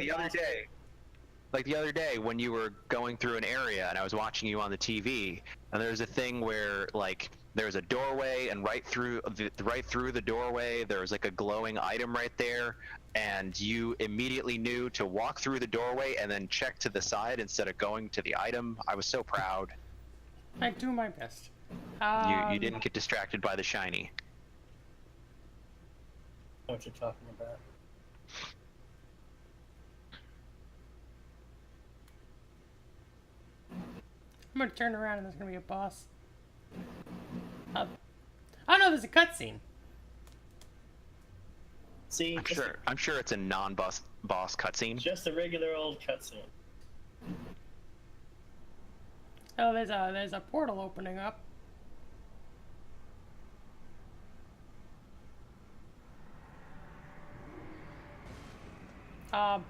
the other day when you were going through an area and I was watching you on the TV, and there's a thing where like there's a doorway, and right through the doorway there's like a glowing item right there, and you immediately knew to walk through the doorway and then check to the side instead of going to the item. I was so proud. I do my best. You didn't get distracted by the shiny. I know what you're talking about. I'm gonna turn around and there's gonna be a boss. Oh no, there's a cutscene. See, I'm sure it's a non-boss cutscene. Just a regular old cutscene. Oh, there's a portal opening up.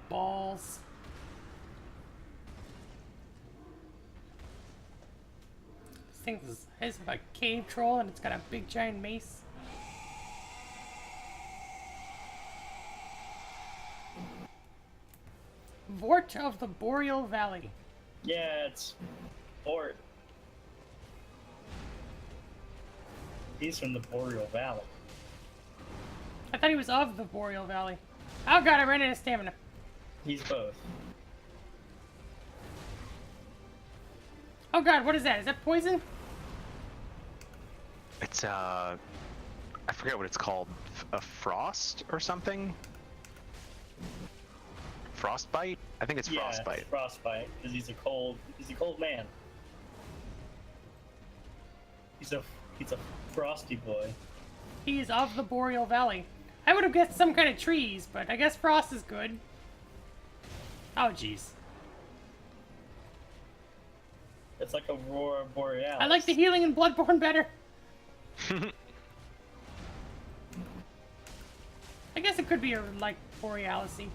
Balls. This thing is a cave troll and it's got a big giant mace. Vort of the Boreal Valley. Yeah, it's Fort. He's from the Boreal Valley. I thought he was of the Boreal Valley. Oh god, I ran out of stamina. He's both. Oh god, what is that? Is that poison? It's I forget what it's called. A frost or something? Frostbite? I think it's frostbite. It's frostbite, because he's a cold man. He's a frosty boy. He is of the Boreal Valley. I would have guessed some kind of trees, but I guess frost is good. Oh jeez. It's like a Aurora Borealis. I like the healing in Bloodborne better. I guess it could be like Borealis-y.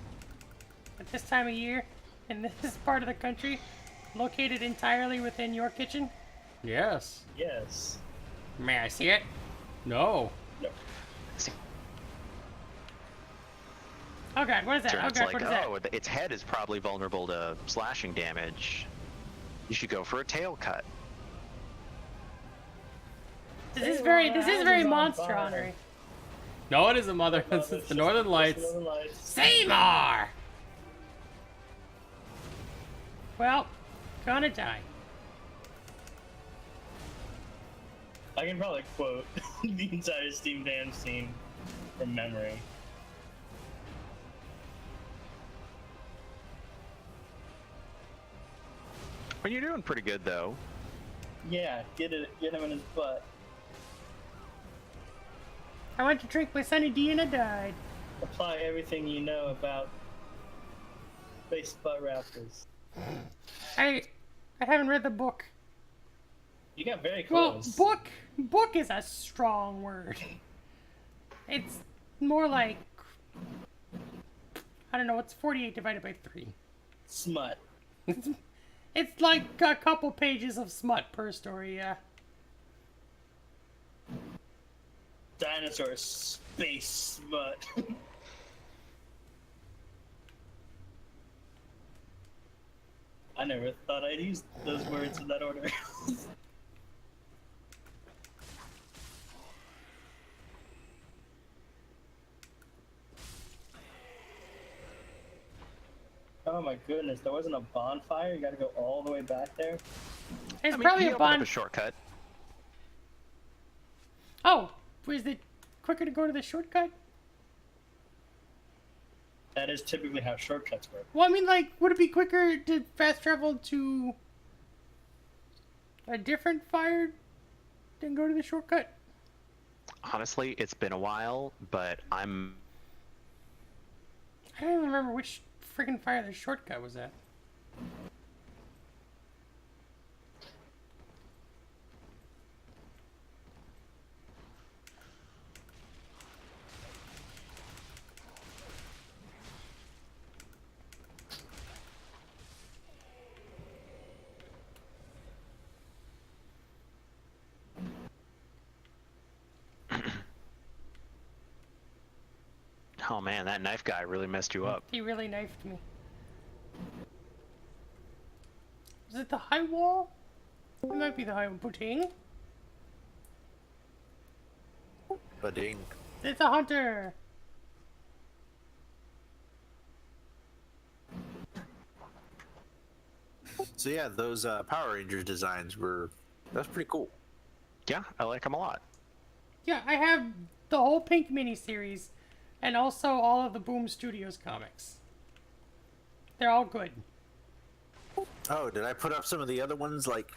At this time of year, in this part of the country, located entirely within your kitchen? Yes. Yes. May I see it? No. No. Oh god, what is that? So Oh it's god, like, what is that? oh, its head is probably vulnerable to slashing damage. You should go for a tail cut. This is very monster honoring. No, it isn't, Mother. This is the Northern Lights. Northern Lights. Seymour! Well, gonna die. I can probably quote the entire Steam Dam scene from memory. Well, you're doing pretty good though. Yeah, get him in his butt. I went to drink my Sunny D and I died. Apply everything you know about space butt raptors. I haven't read the book. You got very Well, close. book is a strong word. It's more like, I don't know, what's 48 divided by 3? Smut. It's like a couple pages of smut per story, yeah. Dinosaur space smut. I never thought I'd use those words in that order. Oh my goodness, there wasn't a bonfire? You gotta go all the way back there? It's I mean, probably he a opened up bond. a shortcut. Oh, is it quicker to go to the shortcut? That is typically how shortcuts work. Well, I mean, like, would it be quicker to fast travel to a different fire than go to the shortcut? Honestly, it's been a while, but I don't even remember which friggin' fire the shortcut was at. oh man, that knife guy really messed you up. He really knifed me. Is it the high wall? It might be the high wall. Puting? Bading. It's a hunter! So yeah, those Power Rangers designs that's pretty cool. Yeah, I like him a lot. Yeah, I have the whole Pink miniseries and also all of the Boom Studios comics. They're all good. Oh, did I put up some of the other ones like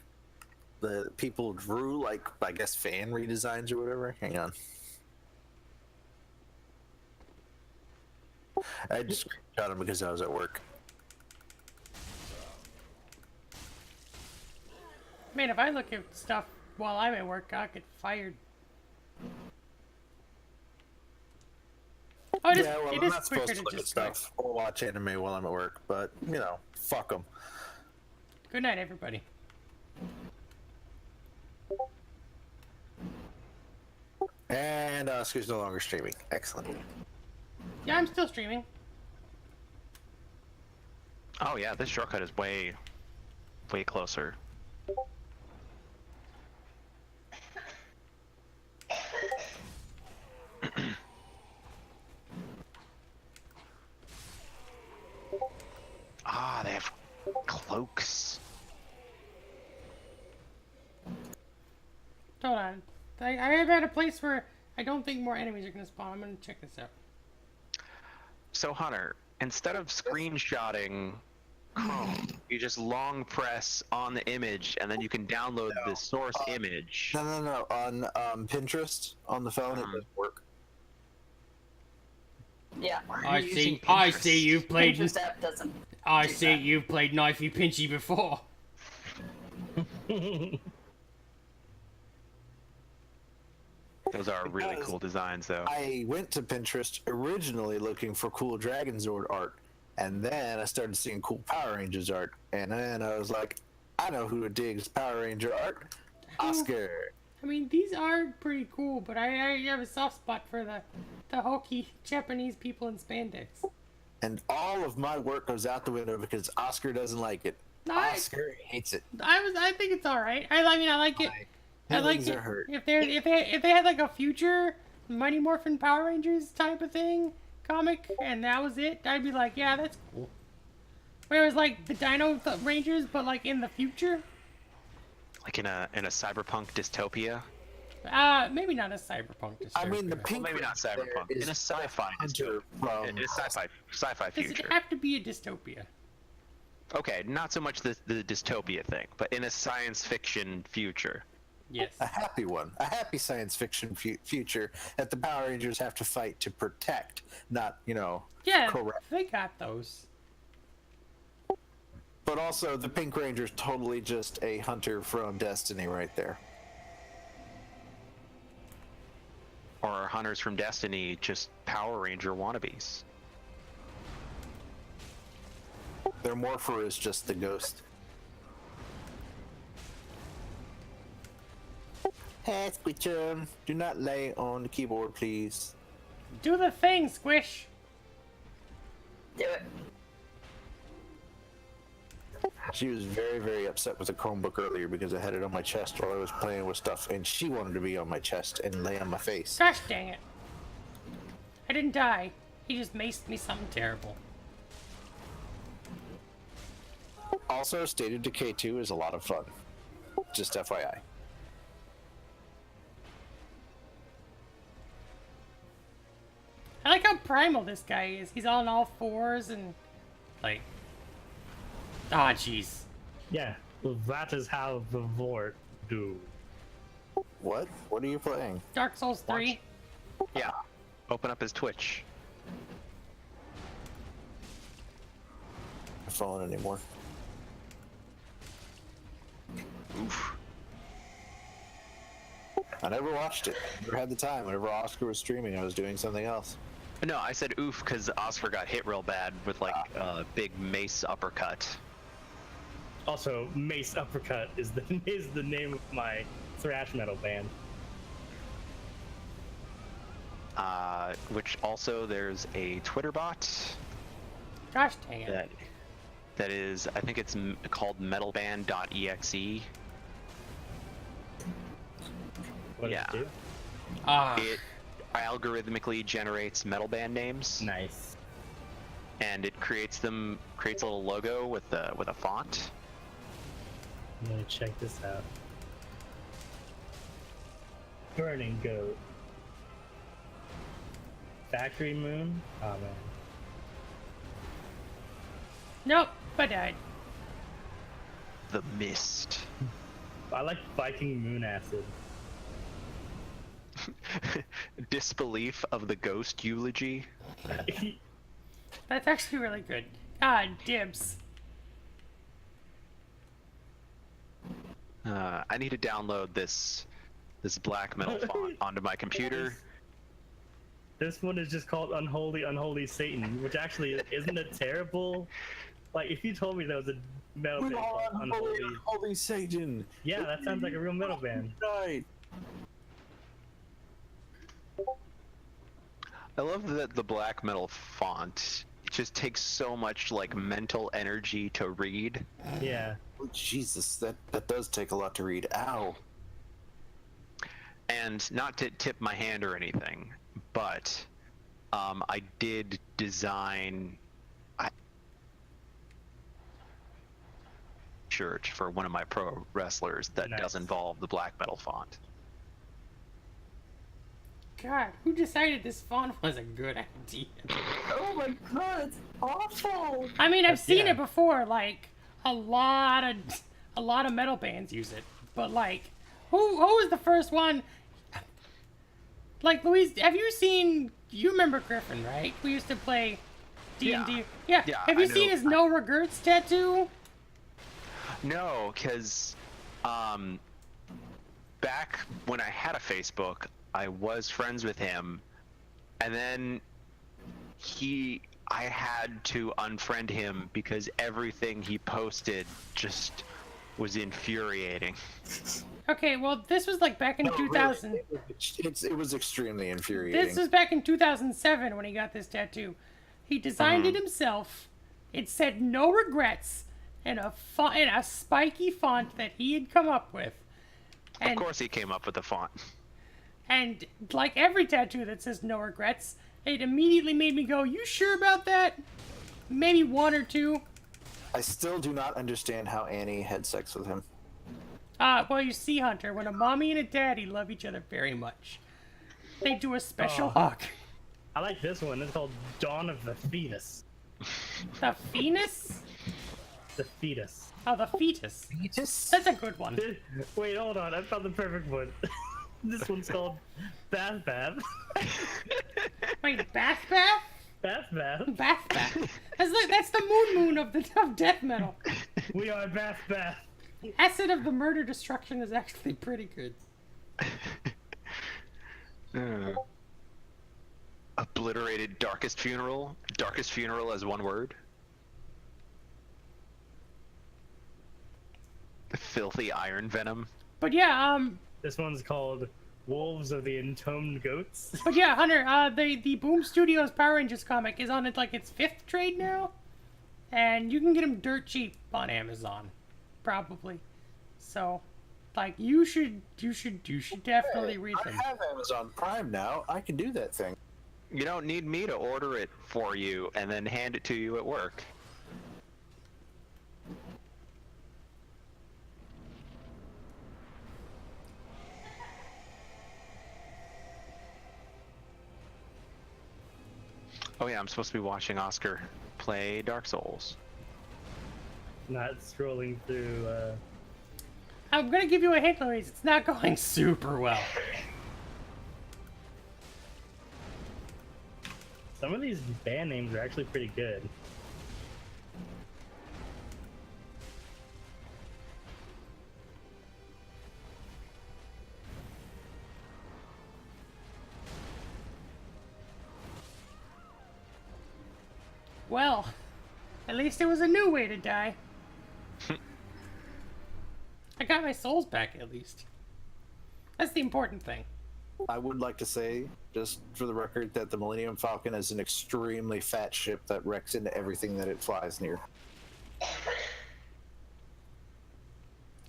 the people drew, like I guess fan redesigns or whatever? Hang on. I just screenshot them because I was at work. Man, if I look at stuff while I'm at work, I'll get fired. Oh, it is, Yeah, well, it I'm is not quicker supposed to to look at just go. stuff or watch anime while I'm at work, but you know, fuck them. Good night, everybody. And Oscar's no longer streaming. Excellent. Yeah, I'm still streaming. Oh yeah, this shortcut is way closer. Ah, they have cloaks. Hold on. I am at a place where I don't think more enemies are going to spawn. I'm going to check this out. So Hunter, instead of screenshotting Chrome, you just long press on the image and then you can download the source image. No. On Pinterest on the phone, it doesn't work. Yeah. Why are you I using see. Pinterest? I see. You've played. Pinterest app doesn't. I do see. that. You've played Knifey Pinchy before. Those are really Because cool designs, though. I went to Pinterest originally looking for cool Dragon Zord art, and then I started seeing cool Power Rangers art, and then I was like, I know who digs Power Ranger art. Oscar. I mean, these are pretty cool, but I have a soft spot for the hokey Japanese people in spandex. And all of my work goes out the window because Oscar doesn't like it. Nice. Oscar hates it. I think it's all right. I mean, I like it. I like Feelings it. are hurt. If they had like a future Mighty Morphin Power Rangers type of thing comic, and that was it, I'd be like, yeah, that's cool. Where it was like the Dino Rangers, but like in the future. Like in a cyberpunk dystopia. Maybe not a cyberpunk dystopia. I mean, the pink. Well, maybe not cyberpunk. In a sci-fi dystopia. In a sci-fi Does future. it have to be a dystopia? Okay, not so much the dystopia thing, but in a science fiction future. Yes. A happy one. A happy science fiction future that the Power Rangers have to fight to protect, not, Yeah, correct. they got those. But also, the Pink Ranger's totally just a hunter from Destiny right there. Or hunters from Destiny, just Power Ranger wannabes. Their morpher is just the ghost. Hey, Squitchum, do not lay on the keyboard, please. Do the thing, Squish. Do it. She was very, very upset with the Chromebook earlier because I had it on my chest while I was playing with stuff, and she wanted to be on my chest and lay on my face. Gosh dang it. I didn't die. He just maced me something terrible. Also, State of Decay 2 is a lot of fun. Just FYI. I like how primal this guy is. He's on all fours and, like... Ah, jeez. Yeah, that is how the Vort do. What? What are you playing? Dark Souls 3. Yeah. Open up his Twitch. My phone anymore. Oof. I never watched it. Never had the time. Whenever Oscar was streaming, I was doing something else. No, I said oof because Oscar got hit real bad with like a big mace uppercut. Also, Mace Uppercut is the name of my thrash metal band. Which also there's a Twitter bot Gosh dang it. that is, I think it's called metalband.exe. What Yeah. does it do? Ah. It algorithmically generates metal band names, Nice. and it creates a little logo with a font. I'm gonna check this out. Burning Goat. Factory Moon? Oh man. Nope, I died. The Mist. I like Viking Moon Acid. Disbelief of the ghost eulogy. That's actually really good. God, dibs. I need to download this black metal font onto my computer. This one is just called Unholy Unholy Satan, which actually isn't a terrible. Like, if you told me that was a metal band called Unholy, Holy Satan! yeah, that sounds like a real metal band. Right. I love that the black metal font, it just takes so much like mental energy to read. Yeah. Oh, Jesus, that does take a lot to read. Ow. And not to tip my hand or anything, but I did design church for one of my pro wrestlers that Nice. does involve the black metal font. God, who decided this font was a good idea? Oh my god, it's awful. I mean, I've seen Yeah. it before. Like a lot of metal bands use it, but like, who was the first one? Like, Louise, have you seen? You remember Griffin, right? We used to play D&D. Yeah. Yeah, Have you I seen know. his no regrets tattoo? No, because back when I had a Facebook, I was friends with him, and then I had to unfriend him because everything he posted just was infuriating. Okay, well, this was like back in No, really, 2000. it was extremely infuriating. This was back in 2007 when he got this tattoo. He designed it himself. It said "No regrets" in a spiky font that he had come up with. Of course, he came up with the font. And like every tattoo that says "No regrets," it immediately made me go, "You sure about that?" Maybe one or two. I still do not understand how Annie had sex with him. Well, you see, Hunter, when a mommy and a daddy love each other very much, they do a special Oh. hug. I like this one. It's called Dawn of the Fetus. The penis? The fetus. Oh, the fetus. Fetus? That's a good one. Wait, hold on. I found the perfect one. This one's called Bath Bath. Wait, Bath Bath? Bath Bath. Bath Bath. That's the moon of death metal. We are Bath Bath. The acid of the murder destruction is actually pretty good. Obliterated darkest funeral. Darkest funeral as one word. Filthy iron venom. But yeah, This one's called Wolves of the Entombed Goats. But yeah, Hunter, the Boom Studios Power Rangers comic is on its its 5th trade now, and you can get them dirt cheap on Amazon, probably. So, like, you should definitely read them. I have Amazon Prime now. I can do that thing. You don't need me to order it for you and then hand it to you at work. Oh yeah, I'm supposed to be watching Oscar play Dark Souls. Not scrolling through, I'm gonna give you a hint, Louise. It's not going super well. Some of these band names are actually pretty good. Well, at least it was a new way to die. I got my souls back, at least. That's the important thing. I would like to say, just for the record, that the Millennium Falcon is an extremely fat ship that wrecks into everything that it flies near.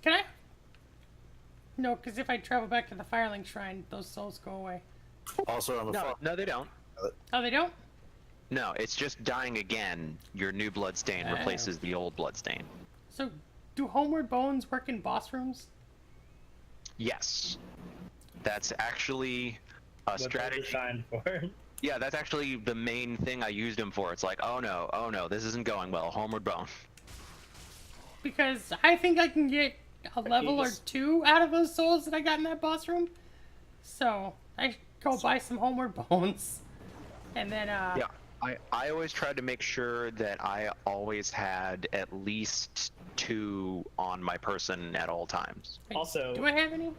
Can I? No, because if I travel back to the Firelink Shrine, those souls go away. Also, I'm a No, no, they don't. Oh, they don't? No, it's just dying again. Your new bloodstain replaces the old bloodstain. So, do Homeward Bones work in boss rooms? Yes. That's actually a What they're strategy. designed for. Yeah, that's actually the main thing I used him for. It's like, oh no, this isn't going well. Homeward Bone. Because I think I can get a level or just- 2 out of those souls that I got in that boss room. So, I go buy some Homeward Bones. And then, Yeah, I always tried to make sure that I always had at least 2 on my person at all times. wait, Also, do I have any?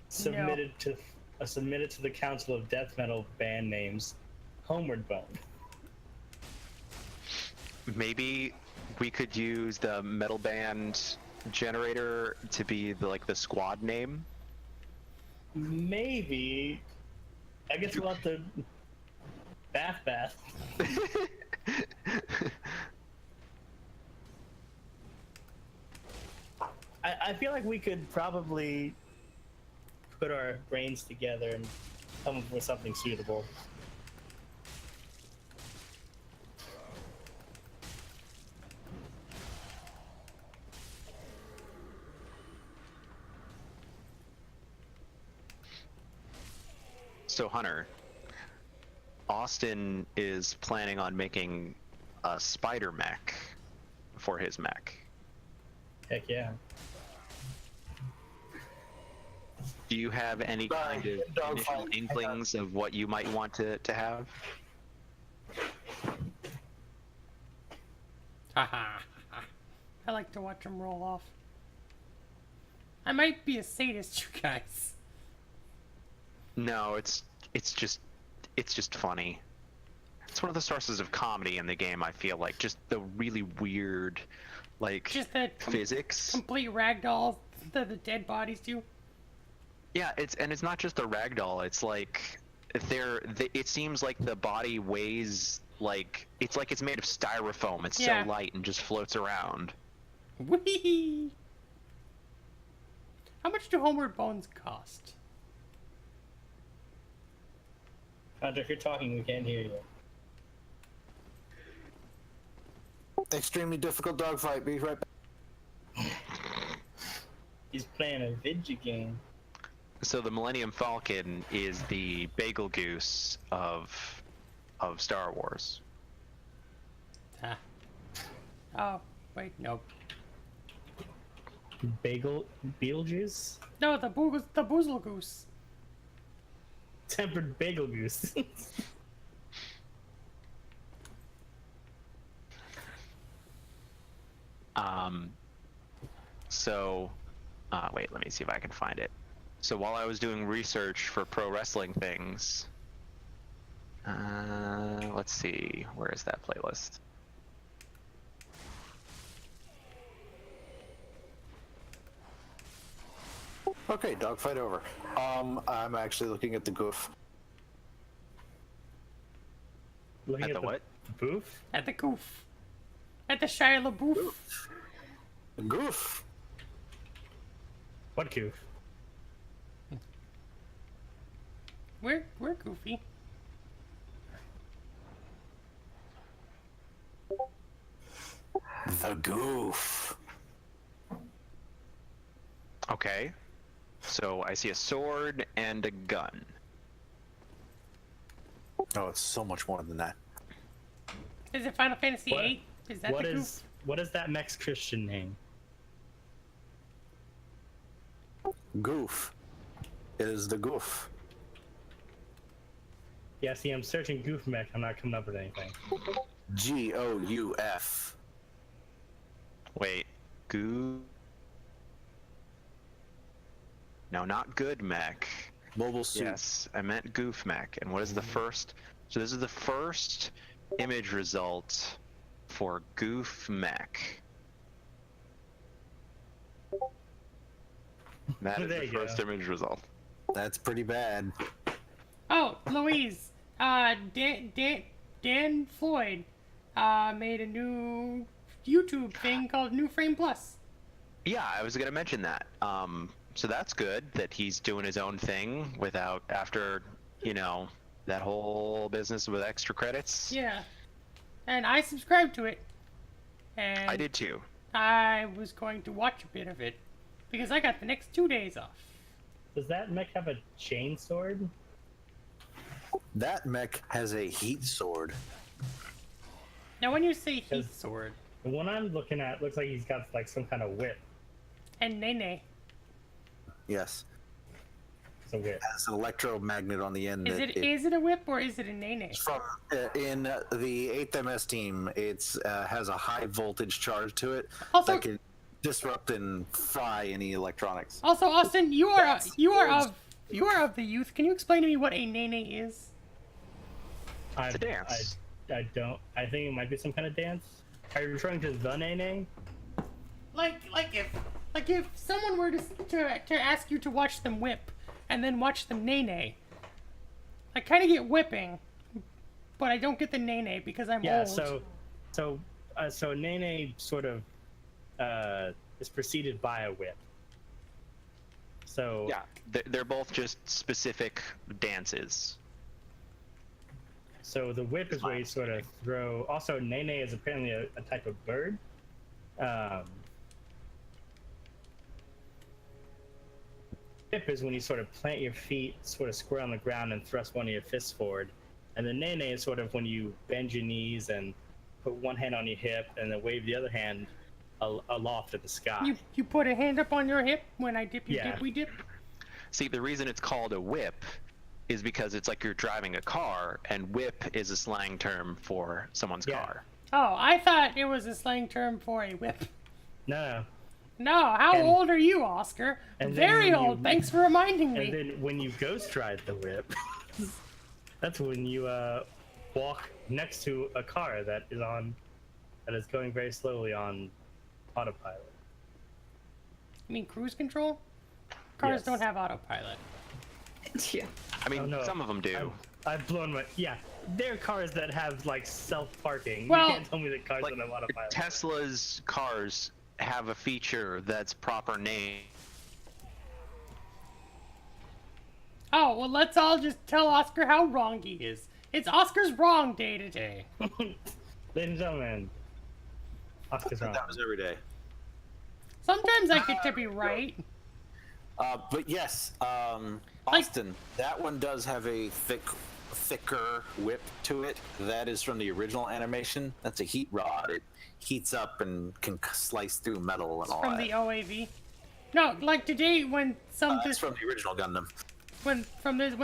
submitted to the Council of Death Metal band names, Homeward Bone. Maybe we could use the metal band generator to be the squad name. Maybe. I guess we'll have to Bath. I feel like we could probably put our brains together and come up with something suitable. So Hunter, Austin is planning on making a spider mech for his mech. Heck yeah. Do you have any kind of initial inklings of what you might want to have? Haha. I like to watch them roll off. I might be a sadist, you guys. No, it's just funny. It's one of the sources of comedy in the game, I feel like. Just the really weird, Just the physics. complete ragdoll that the dead bodies do. Yeah, it's not just the ragdoll. It's like it seems like the body weighs it's made of styrofoam. It's Yeah. so light and just floats around. Whee! How much do Homeward Bones cost? Hunter, if you're talking, we can't hear you. extremely difficult dogfight. Be right back. He's playing a video game. So the Millennium Falcon is the bagel goose of Star Wars. Ah. Oh, wait, nope. Beetlejuice? No, the boozle goose. Tempered bagel goose. So, wait, let me see if I can find it. So while I was doing research for pro wrestling things, let's see, where is that playlist? Okay, dogfight over. I'm actually looking at the goof. Looking At the what? Boof? At the goof. At the Shia LaBeouf. The goof. What goof? We're goofy. The goof. Okay. So I see a sword and a gun. Oh, it's so much more than that. Is it Final Fantasy What- VIII? Is that What the is goof? what is that next Christian name? Goof. It is the goof. Yeah, see, I'm searching goof mech. I'm not coming up with anything. GOUF. Wait, goo? No, not good mech. Mobile suit. Yes, I meant goof mech. And what is the first? So this is the first image result for goof mech. That is There the you go. first image result. That's pretty bad. Oh, Louise. Dan Floyd made a new YouTube thing called New Frame Plus. Yeah, I was gonna mention that. So that's good that he's doing his own thing without after, you know, that whole business with extra credits. Yeah. And I subscribed to it. And I did too. I was going to watch a bit of it because I got the next 2 days off. Does that mech have a chain sword? That mech has a heat sword. Now, when you say heat Does- sword The one I'm looking at looks like he's got like some kind of whip. and Nene, Yes. It's a whip. Has an electromagnet on the end. is that it a whip or is it a Nene? from in the 8th MS team, it's has a high voltage charge to it Also- that can disrupt and fry any electronics. Also, Austin, you are That's of the youth. Can you explain to me what a Nene is? It's a dance. I don't. I think it might be some kind of dance. Are you referring to the Nene? Like if someone were to ask you to watch them whip and then watch them Nene, I kind of get whipping, but I don't get the Nene because I'm Yeah. old. So Nene sort of is preceded by a whip. So Yeah, they're both just specific dances. So the whip is where you sort of throw. Also, Nene is apparently a type of bird. Whip is when you sort of plant your feet sort of square on the ground and thrust one of your fists forward. And the Nene is sort of when you bend your knees and put one hand on your hip and then wave the other hand aloft at the sky. You put a hand up on your hip when I dip, you Yeah. dip, we dip. See, the reason it's called a whip is because it's like you're driving a car, and whip is a slang term for someone's Yeah. car. Oh, I thought it was a slang term for a whip. No. No, how And- old are you, Oscar? and then Very when you- old. Thanks for reminding me. And then when you ghost ride the whip, that's when you walk next to a car that is going very slowly on autopilot. You mean cruise control? Cars Yes. don't have autopilot. Yeah. I mean, Oh, no. some of them do. I've blown my There are cars that have like self-parking. Well- You can't tell me that cars Like don't have autopilot. Tesla's cars have a feature that's proper name. Oh, well, let's all just tell Oscar how wrong he is. It's Oscar's wrong day today. Ladies and gentlemen, Oscar's wrong. That was every day. Sometimes I get to be right. But yes, Austin, that one does have a thicker whip to it. That is from the original animation. That's a heat rod. It heats up and can slice through metal and all From that. the OAV. No, like today when That's from the original Gundam. when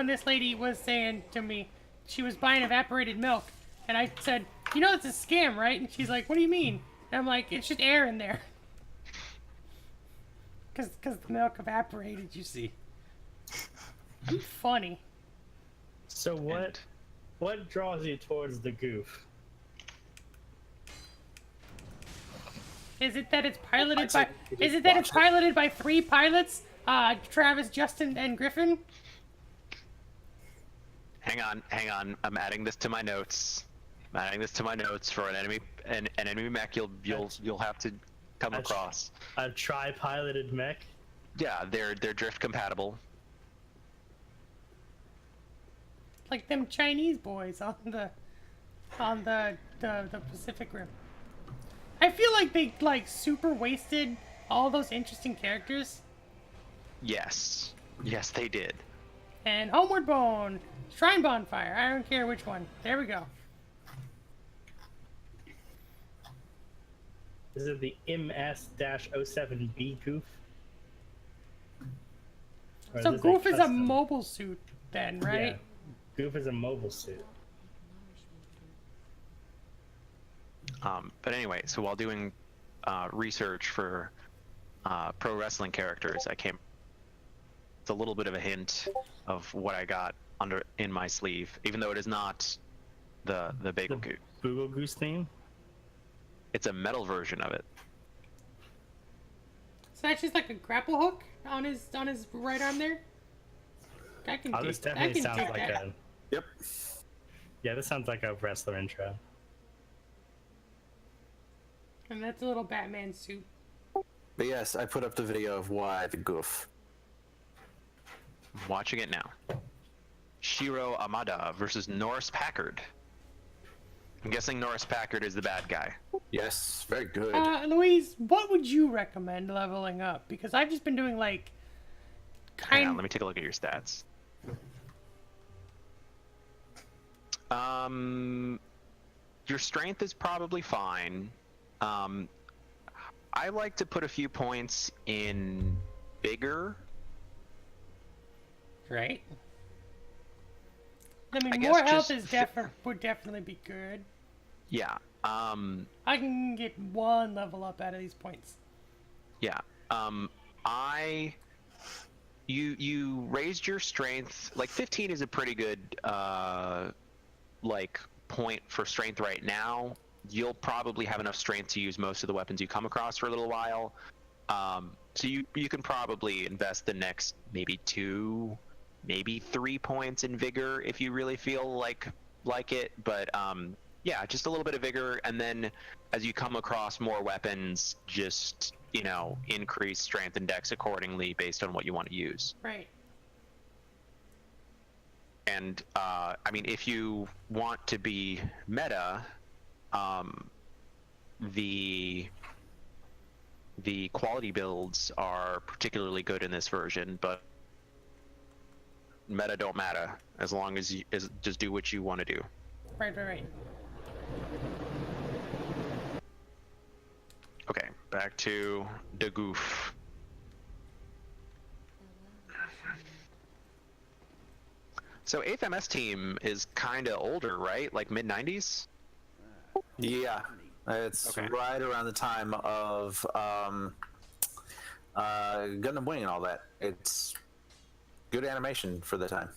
this lady was saying to me she was buying evaporated milk, and I said, you know it's a scam, right? And she's like, what do you mean? And I'm like, it's just air in there. Cause the milk evaporated, you see. I'm funny. So what draws you towards the goof? Is it that it's piloted by? Is it that it's piloted by 3 pilots? Travis, Justin, and Griffin. Hang on. I'm adding this to my notes. For an enemy mech you'll have to come across. A tri-piloted mech? Yeah, they're drift compatible. Like them Chinese boys on the Pacific Rim. I feel like they super wasted all those interesting characters. Yes, they did. And Homeward Bone, Shrine Bonfire. I don't care which one. There we go. Is it the MS-07B goof? Or So this Goof is a custom? mobile suit then, right? Yeah. Goof is a mobile suit. But anyway, so while doing research for pro wrestling characters, I came. It's a little bit of a hint of what I got in my sleeve, even though it is not the Bagel Goose. Google Goose theme? It's a metal version of it. So that's just like a grapple hook on his right arm there. I can This take definitely sounds that. like a... Yep. Yeah, this sounds like a wrestler intro. And that's a little Batman suit. But yes, I put up the video of why the goof. I'm watching it now. Shiro Amada versus Norris Packard. I'm guessing Norris Packard is the bad guy. Yes, very good. Louise, what would you recommend leveling up? Because I've just been doing like Hang on, let me take a look at your stats. Your strength is probably fine. I like to put a few points in vigor. right. I mean, I more guess health just is would definitely be good. Yeah. I can get 1 level up out of these points. Yeah. You raised your strength. Like 15 is a pretty good like point for strength right now. You'll probably have enough strength to use most of the weapons you come across for a little while. So you can probably invest the next maybe 2, maybe 3 points in vigor if you really feel like it. But yeah, just a little bit of vigor, and then as you come across more weapons, just increase strength and dex accordingly based on what you want to use. Right. And I mean, if you want to be meta, the quality builds are particularly good in this version, but meta don't matter as long as you just do what you want to do. Right. Okay, back to the goof. So 8th MS team is kind of older, right? Like mid-90s? Yeah, it's Okay. right around the time of Gundam Wing and all that. It's good animation for the time.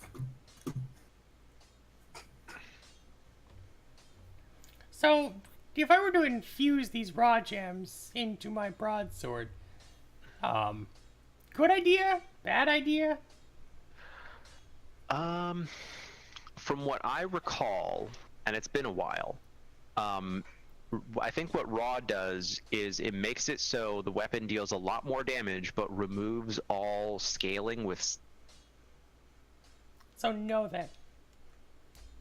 So, if I were to infuse these raw gems into my broadsword, good idea? Bad idea? From what I recall, and it's been a while, I think what Raw does is it makes it so the weapon deals a lot more damage, but removes all scaling with... So know that.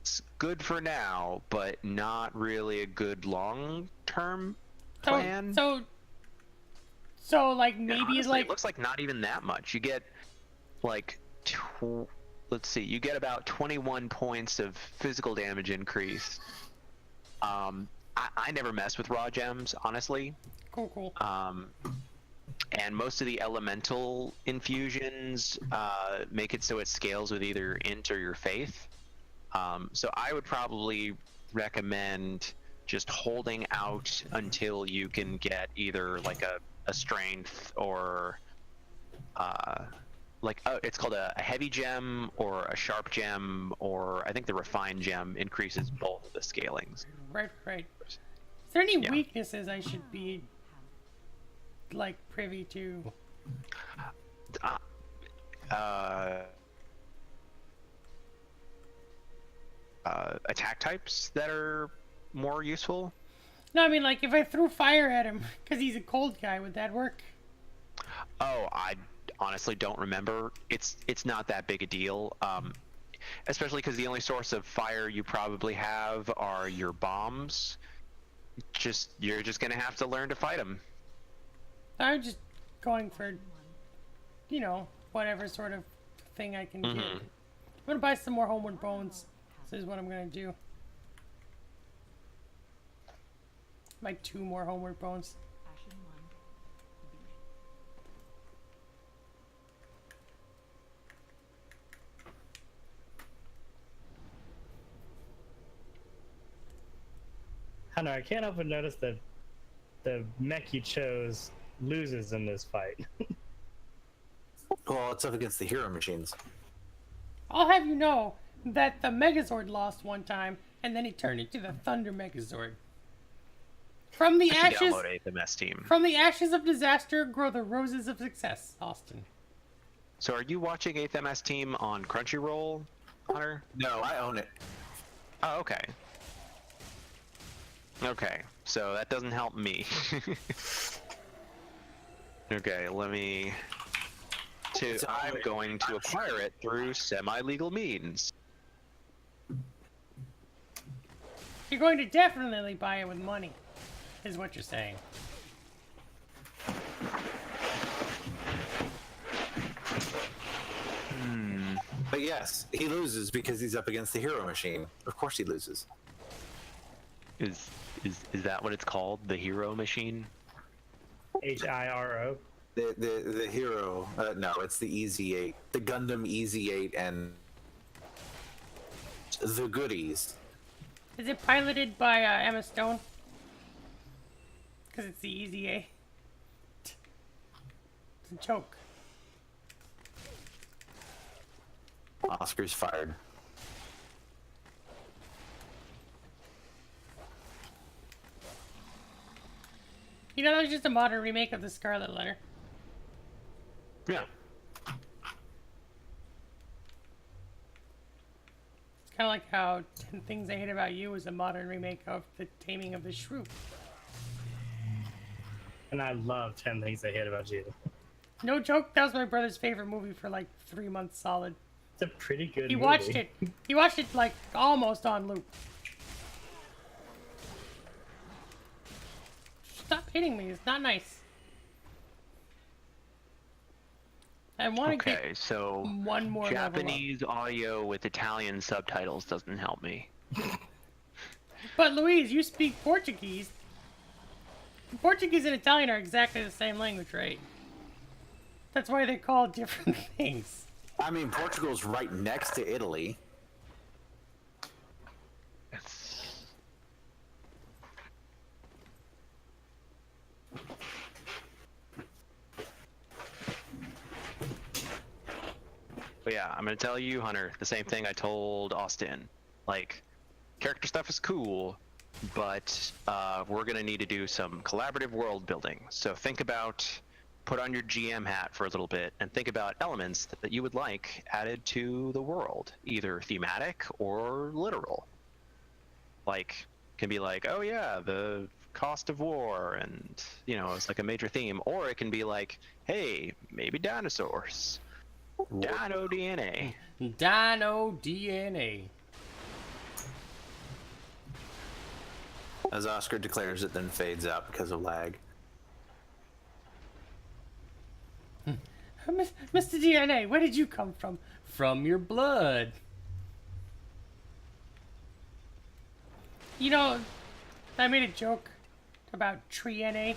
It's good for now, but not really a good long-term plan. So like And maybe honestly, like it looks like not even that much. You get like let's see, you get about 21 points of physical damage increase. I never mess with raw gems, honestly. cool. And most of the elemental infusions make it so it scales with either int or your faith. So I would probably recommend just holding out until you can get either like a strength or it's called a heavy gem or a sharp gem, or I think the refined gem increases both of the scalings. Right. Is there any Yeah. weaknesses I should be like privy to? Attack types that are more useful. No, I mean like if I threw fire at him because he's a cold guy, would that work? Oh, I honestly don't remember. It's not that big a deal. Especially because the only source of fire you probably have are your bombs. You're just gonna have to learn to fight them. I'm just going for, whatever sort of thing I can get. I'm gonna buy some more homeward bones. This is what I'm gonna do. Like 2 more homeward bones. Hunter, I can't help but notice that the mech you chose loses in this fight. Well, it's up against the hero machines. I'll have you know that the Megazord lost one time, and then he turned into the Thunder Megazord. From the I should ashes, download AFMS team. from the ashes of disaster, grow the roses of success, Austin. So are you watching 8th MS Team on Crunchyroll, Hunter? No, I own it. Oh, okay. Okay, so that doesn't help me. Okay, I'm going to acquire it through semi-legal means. You're going to definitely buy it with money, is what you're saying. But yes, he loses because he's up against the hero machine. Of course he loses. Is that what it's called? The hero machine? HIRO. The hero, no, it's the Easy 8. The Gundam Easy 8 and the goodies. Is it piloted by Emma Stone? Because it's the Easy A. It's a joke. Oscar's fired. You know, that was just a modern remake of the Scarlet Letter. Yeah. It's kind of like how 10 Things I Hate About You was a modern remake of The Taming of the Shrew. And I love 10 Things I Hate About You. No joke, that was my brother's favorite movie for like 3 months solid. It's a pretty good He movie. watched it. He watched it like almost on loop. Stop hitting me. It's not nice. I want to Okay, get so one more Japanese audio with Italian subtitles doesn't help me. level up. But Louise, you speak Portuguese. Portuguese and Italian are exactly the same language, right? That's why they're called different things. I mean, Portugal's right next to Italy. But yeah, I'm gonna tell you, Hunter, the same thing I told Austin. Like, character stuff is cool, but we're gonna need to do some collaborative world building. So put on your GM hat for a little bit and think about elements that you would like added to the world, either thematic or literal. Like, can be like, oh yeah, the cost of war, and it's like a major theme. Or it can be like, hey, maybe dinosaurs. Dino DNA. Dino DNA. As Oscar declares it, then fades out because of lag. Mr. DNA, where did you come from? From your blood. You know, I made a joke about TreeNA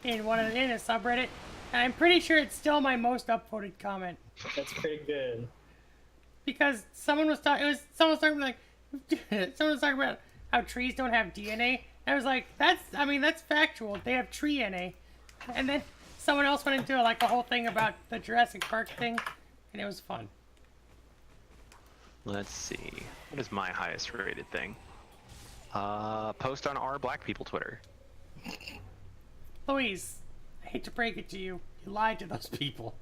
in in a subreddit, and I'm pretty sure it's still my most upvoted comment. That's pretty good. Because someone was talking, someone was talking about how trees don't have DNA. And I was like, that's factual. They have TreeNA. And then someone else went into like a whole thing about the Jurassic Park thing, and it was fun. Let's see. What is my highest rated thing? Post on our black people Twitter. Louise, I hate to break it to you. You lied to those people.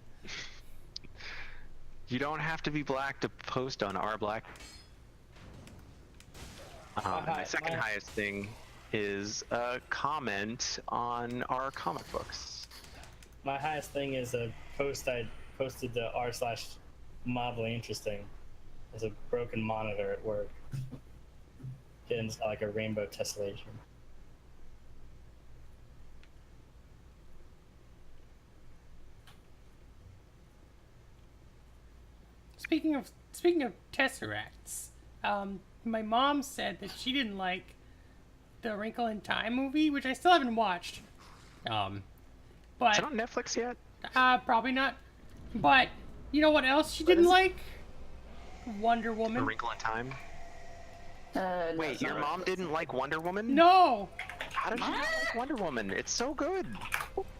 You don't have to be black to post on our black. My second highest thing is a comment on our comic books. My highest thing is a post I posted to r/mildly interesting. There's a broken monitor at work. Getting like a rainbow tessellation. Speaking of Tesseracts, my mom said that she didn't like the Wrinkle in Time movie, which I still haven't watched. But is it on Netflix yet? Probably not. But you know what else she didn't like? Wonder A Woman. Wrinkle in Time. Wait, no, your mom didn't like Wonder Woman? No, How did you not like Wonder Woman? It's so good.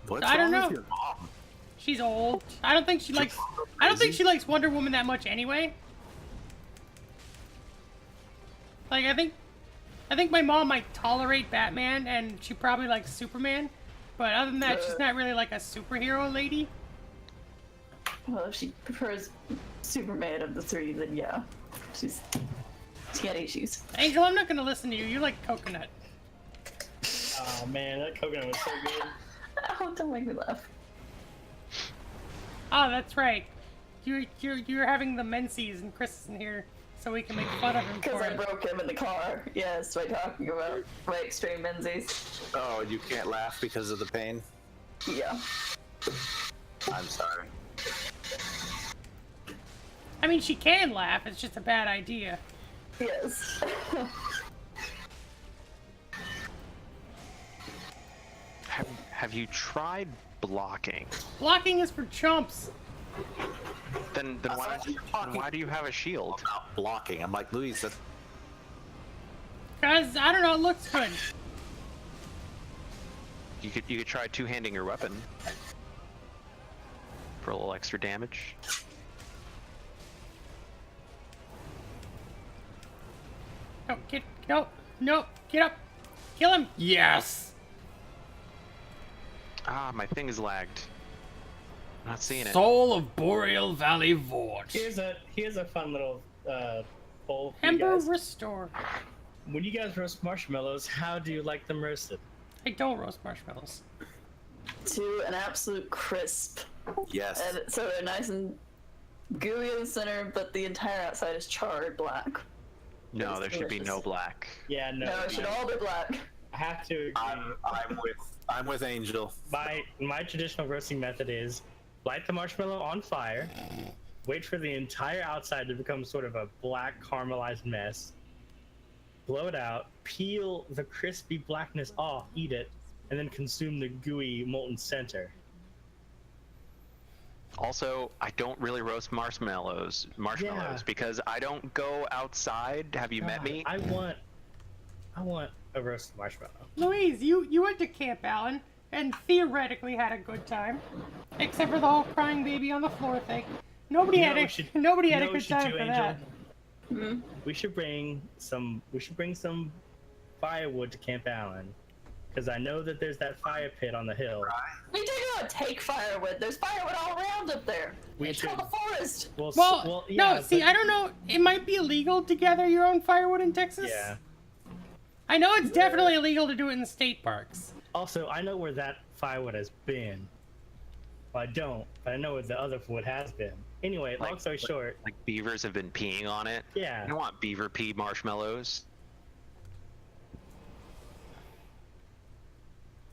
What's I don't wrong know. with your mom? she's old. I don't think she likes. I don't think she likes Wonder Woman that much anyway. Like I think my mom might tolerate Batman, and she probably likes Superman. But other than that, she's not really like a superhero lady. Well, if she prefers Superman of the three, then yeah. She got issues. Angel, I'm not gonna listen to you. You like coconut. Oh man, that coconut was so good. Oh, don't make me laugh. Oh, that's right. You're having the menses, and Chris isn't here, so we can make fun of him Because for I it. broke him in the car. Yes, by talking about my extreme menses. Oh, you can't laugh because of the pain? Yeah. I'm sorry. I mean, she can laugh. It's just a bad idea. Yes. Have you tried blocking? Blocking is for chumps. Then why do you have a shield? About blocking. I'm like, Louise, that's... Cause I don't know, it looks good. You could try two-handing your weapon for a little extra damage. No, get up. Kill him. Yes. Ah, my thing is lagged. I'm not seeing it. Soul of Boreal Valley Vorge. Here's a fun little poll for you Ember guys. Restore. When you guys roast marshmallows, how do you like them roasted? I don't roast marshmallows. To an absolute crisp. Yes. And so they're nice and gooey in the center, but the entire outside is charred black. No, there should be no black. Yeah, no. No, it should all be black. I have to agree. I'm with Angel. My traditional roasting method is light the marshmallow on fire, wait for the entire outside to become sort of a black caramelized mess, blow it out, peel the crispy blackness off, eat it, and then consume the gooey molten center. Also, I don't really roast marshmallows Yeah. because I don't go outside. Have you met me? I want a roasted marshmallow. Louise, you went to Camp Allen and theoretically had a good time, except for the whole crying baby on the floor thing. Nobody had a good time for that. We should bring some firewood to Camp Allen, because I know that there's that fire pit on the hill. We do not take firewood. There's firewood all around up there. We It's should- called a forest. Well, yeah, no, see, but- I don't know. It might be illegal to gather your own firewood in Texas. Yeah. I know it's definitely illegal to do it in the state parks. Also, I know where that firewood has been. Well, I don't, but I know where the other wood has been. Anyway, long story short, Like beavers have been peeing on it. yeah. I don't want beaver pee marshmallows.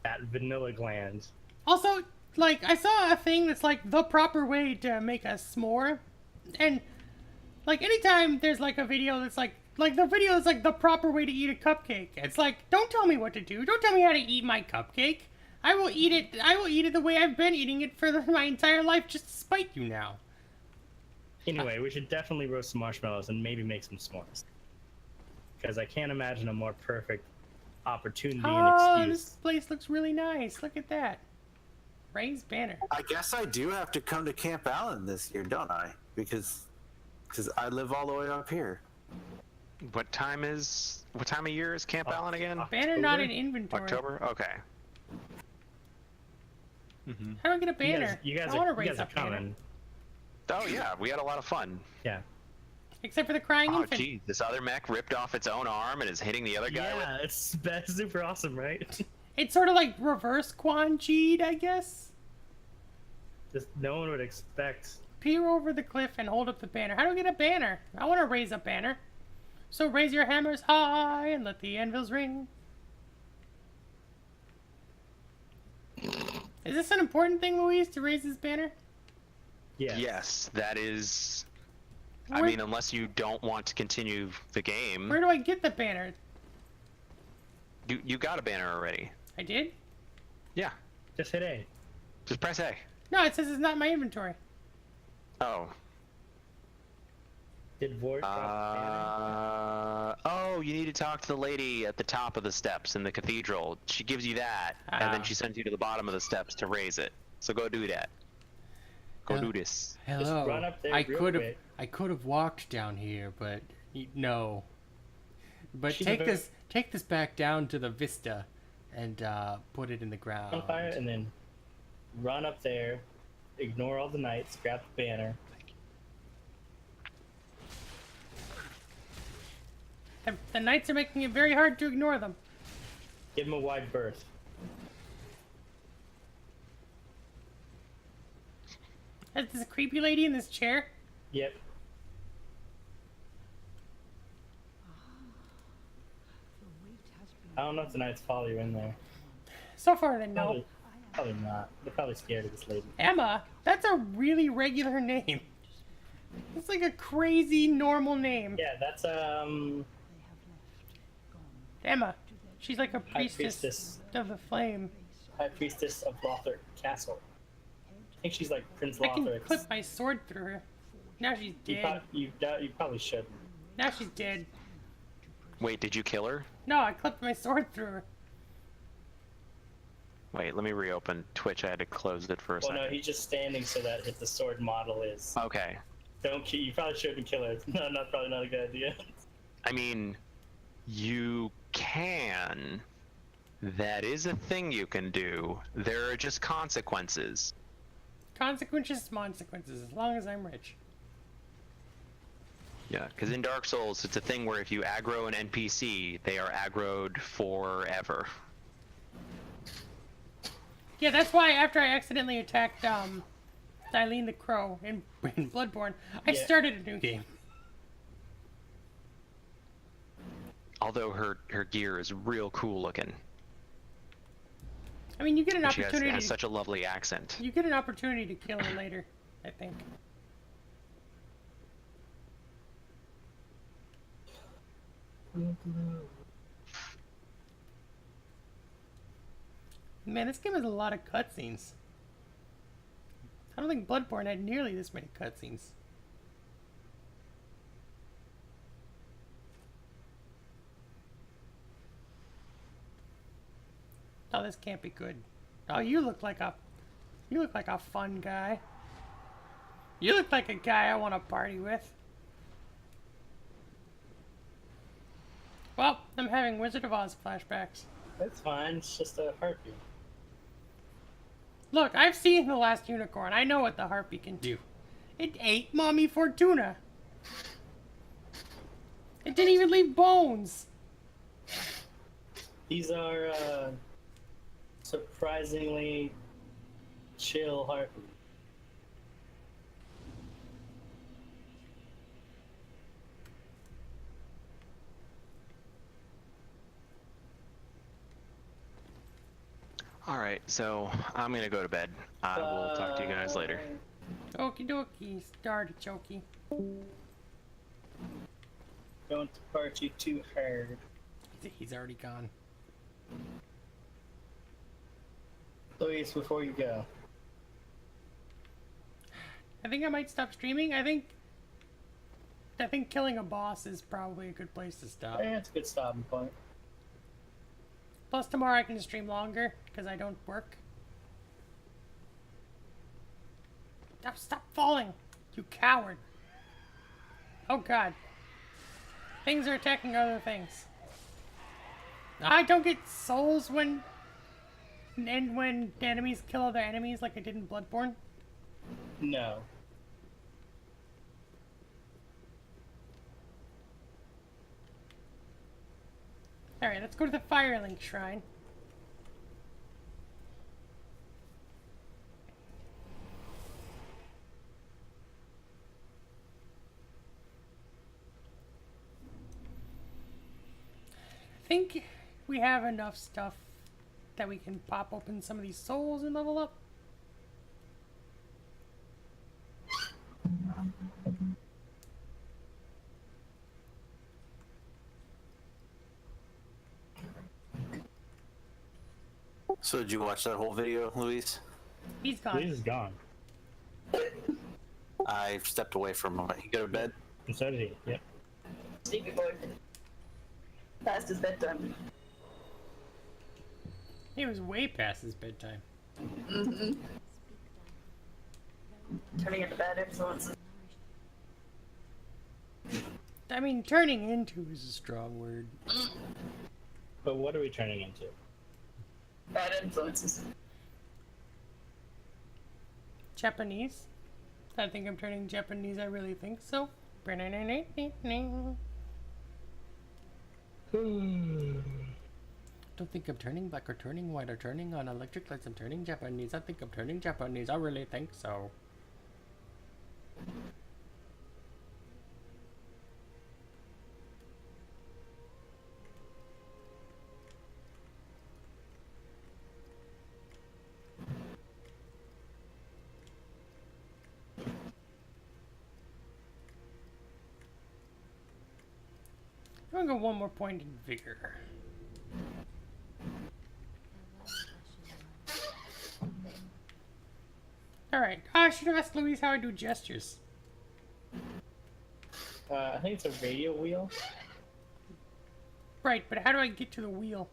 That vanilla gland. Also, like, I saw a thing that's like the proper way to make a s'more. And, like, anytime there's like a video that's like the video is like the proper way to eat a cupcake. It's like, don't tell me what to do. Don't tell me how to eat my cupcake. I will eat it the way I've been eating it for my entire life just to spite you now. Anyway, we should definitely roast some marshmallows and maybe make some s'mores. Because I can't imagine a more perfect opportunity and Oh, excuse. this place looks really nice. Look at that. Ray's banner. I guess I do have to come to Camp Allen this year, don't I? Because I live all the way up here. What time of year is Camp Allen again? Banner not in inventory. October? Okay. How do I get a banner? You guys I want to are raise up banner. coming. Oh yeah, we had a lot of fun. Yeah. Except for the crying Oh infant. geez, this other mech ripped off its own arm and is hitting the other guy with. Yeah, that's super awesome, right? It's sort of like reverse Quan Chi'd, I guess. Just no one would expect. Peer over the cliff and hold up the banner. How do I get a banner? I want to raise a banner. So raise your hammers high and let the anvils ring. Is this an important thing, Louise, to raise this banner? Yeah. Yes, that is. I Where- mean, unless you don't want to continue the game, Where do I get the banner? you got a banner already. I did? Yeah, Just hit A. just press A. No, it says it's not in my inventory. Oh. Did Vort drop the banner? Oh, you need to talk to the lady at the top of the steps in the cathedral. She gives you that, and Ah. then she sends you to the bottom of the steps to raise it. So go do that. Go do this. Hello. run up there I real could have quick. I could have walked down here, but no. But She's take a very- this back down to the vista and put it in the ground. On fire, and then run up there, ignore all the knights, grab the banner. The knights are making it very hard to ignore them. Give him a wide berth. Is this a creepy lady in this chair? Yep. I don't know if the knights follow you in there. So far, then no. Probably not. They're probably scared of this lady. Emma? That's a really regular name. It's like a crazy normal name. Yeah, that's Emma. She's like a High priestess Priestess, of the flame. High Priestess of Lothar Castle. I think she's like Prince I can Lothar. clip my sword through her. Now she's dead. You probably should. Now she's dead. Wait, did you kill her? No, I clipped my sword through her. Wait, let me reopen Twitch. I had to close it for a Well, second. no, he's just standing so that if the sword model is. Okay. You probably shouldn't kill her. No, probably not a good idea. I mean, you can. That is a thing you can do. There are just consequences. Consequences, consequences, as long as I'm rich. Yeah, because in Dark Souls, it's a thing where if you aggro an NPC, they are aggroed forever. Yeah, that's why after I accidentally attacked Eileen the Crow in Bloodborne, I Yeah. started a new game. Although her gear is real cool looking. I mean, you get an And she opportunity. has such a lovely accent. You get an opportunity to kill her later, I think. Man, this game has a lot of cutscenes. I don't think Bloodborne had nearly this many cutscenes. Oh, this can't be good. Oh, you look like a fun guy. You look like a guy I want to party with. Well, I'm having Wizard of Oz flashbacks. That's fine. It's just a heartbeat. Look, I've seen The Last Unicorn. I know what the harpy can do. It ate Mommy Fortuna. It didn't even leave bones. These are surprisingly chill heartbeats. All right, so I'm gonna go to bed. I will talk to you guys later. Okie dokie, artichoke. Don't party too hard. He's already gone. Luis, before you go. I think I might stop streaming. I think killing a boss is probably a good place to stop. Yeah, it's a good stopping point. Plus tomorrow I can stream longer because I don't work. Stop falling, you coward. Oh god. Things are attacking other things. I don't get souls when enemies kill other enemies like I did in Bloodborne. No. Alright, let's go to the Firelink Shrine. I think we have enough stuff that we can pop open some of these souls and level up. So did you watch that whole video, Luis? He's gone. Luis is gone. I stepped away for a moment. You go to bed? And so did he. Yep. Sleepy boy. Past his bedtime. He was way past his bedtime. Turning into bad influences. I mean, turning into is a strong word. But what are we turning into? Bad influences. Japanese? I think I'm turning Japanese, I really think so. Don't think I'm turning black or turning white or turning on electric lights. I'm turning Japanese. I think I'm turning Japanese. I really think so. I'm gonna go one more point in vigor. Alright, I should have asked Luis how I do gestures. I think it's a radio wheel. Right, but how do I get to the wheel?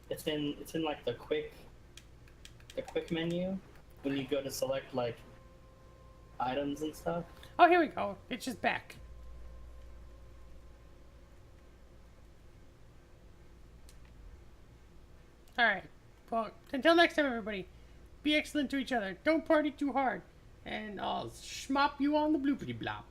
It's in like the quick menu when you go to select like items and stuff. Oh, here we go. It's just back. Alright. Well, until next time, everybody. Be excellent to each other. Don't party too hard. And I'll schmop you on the bloopity blop.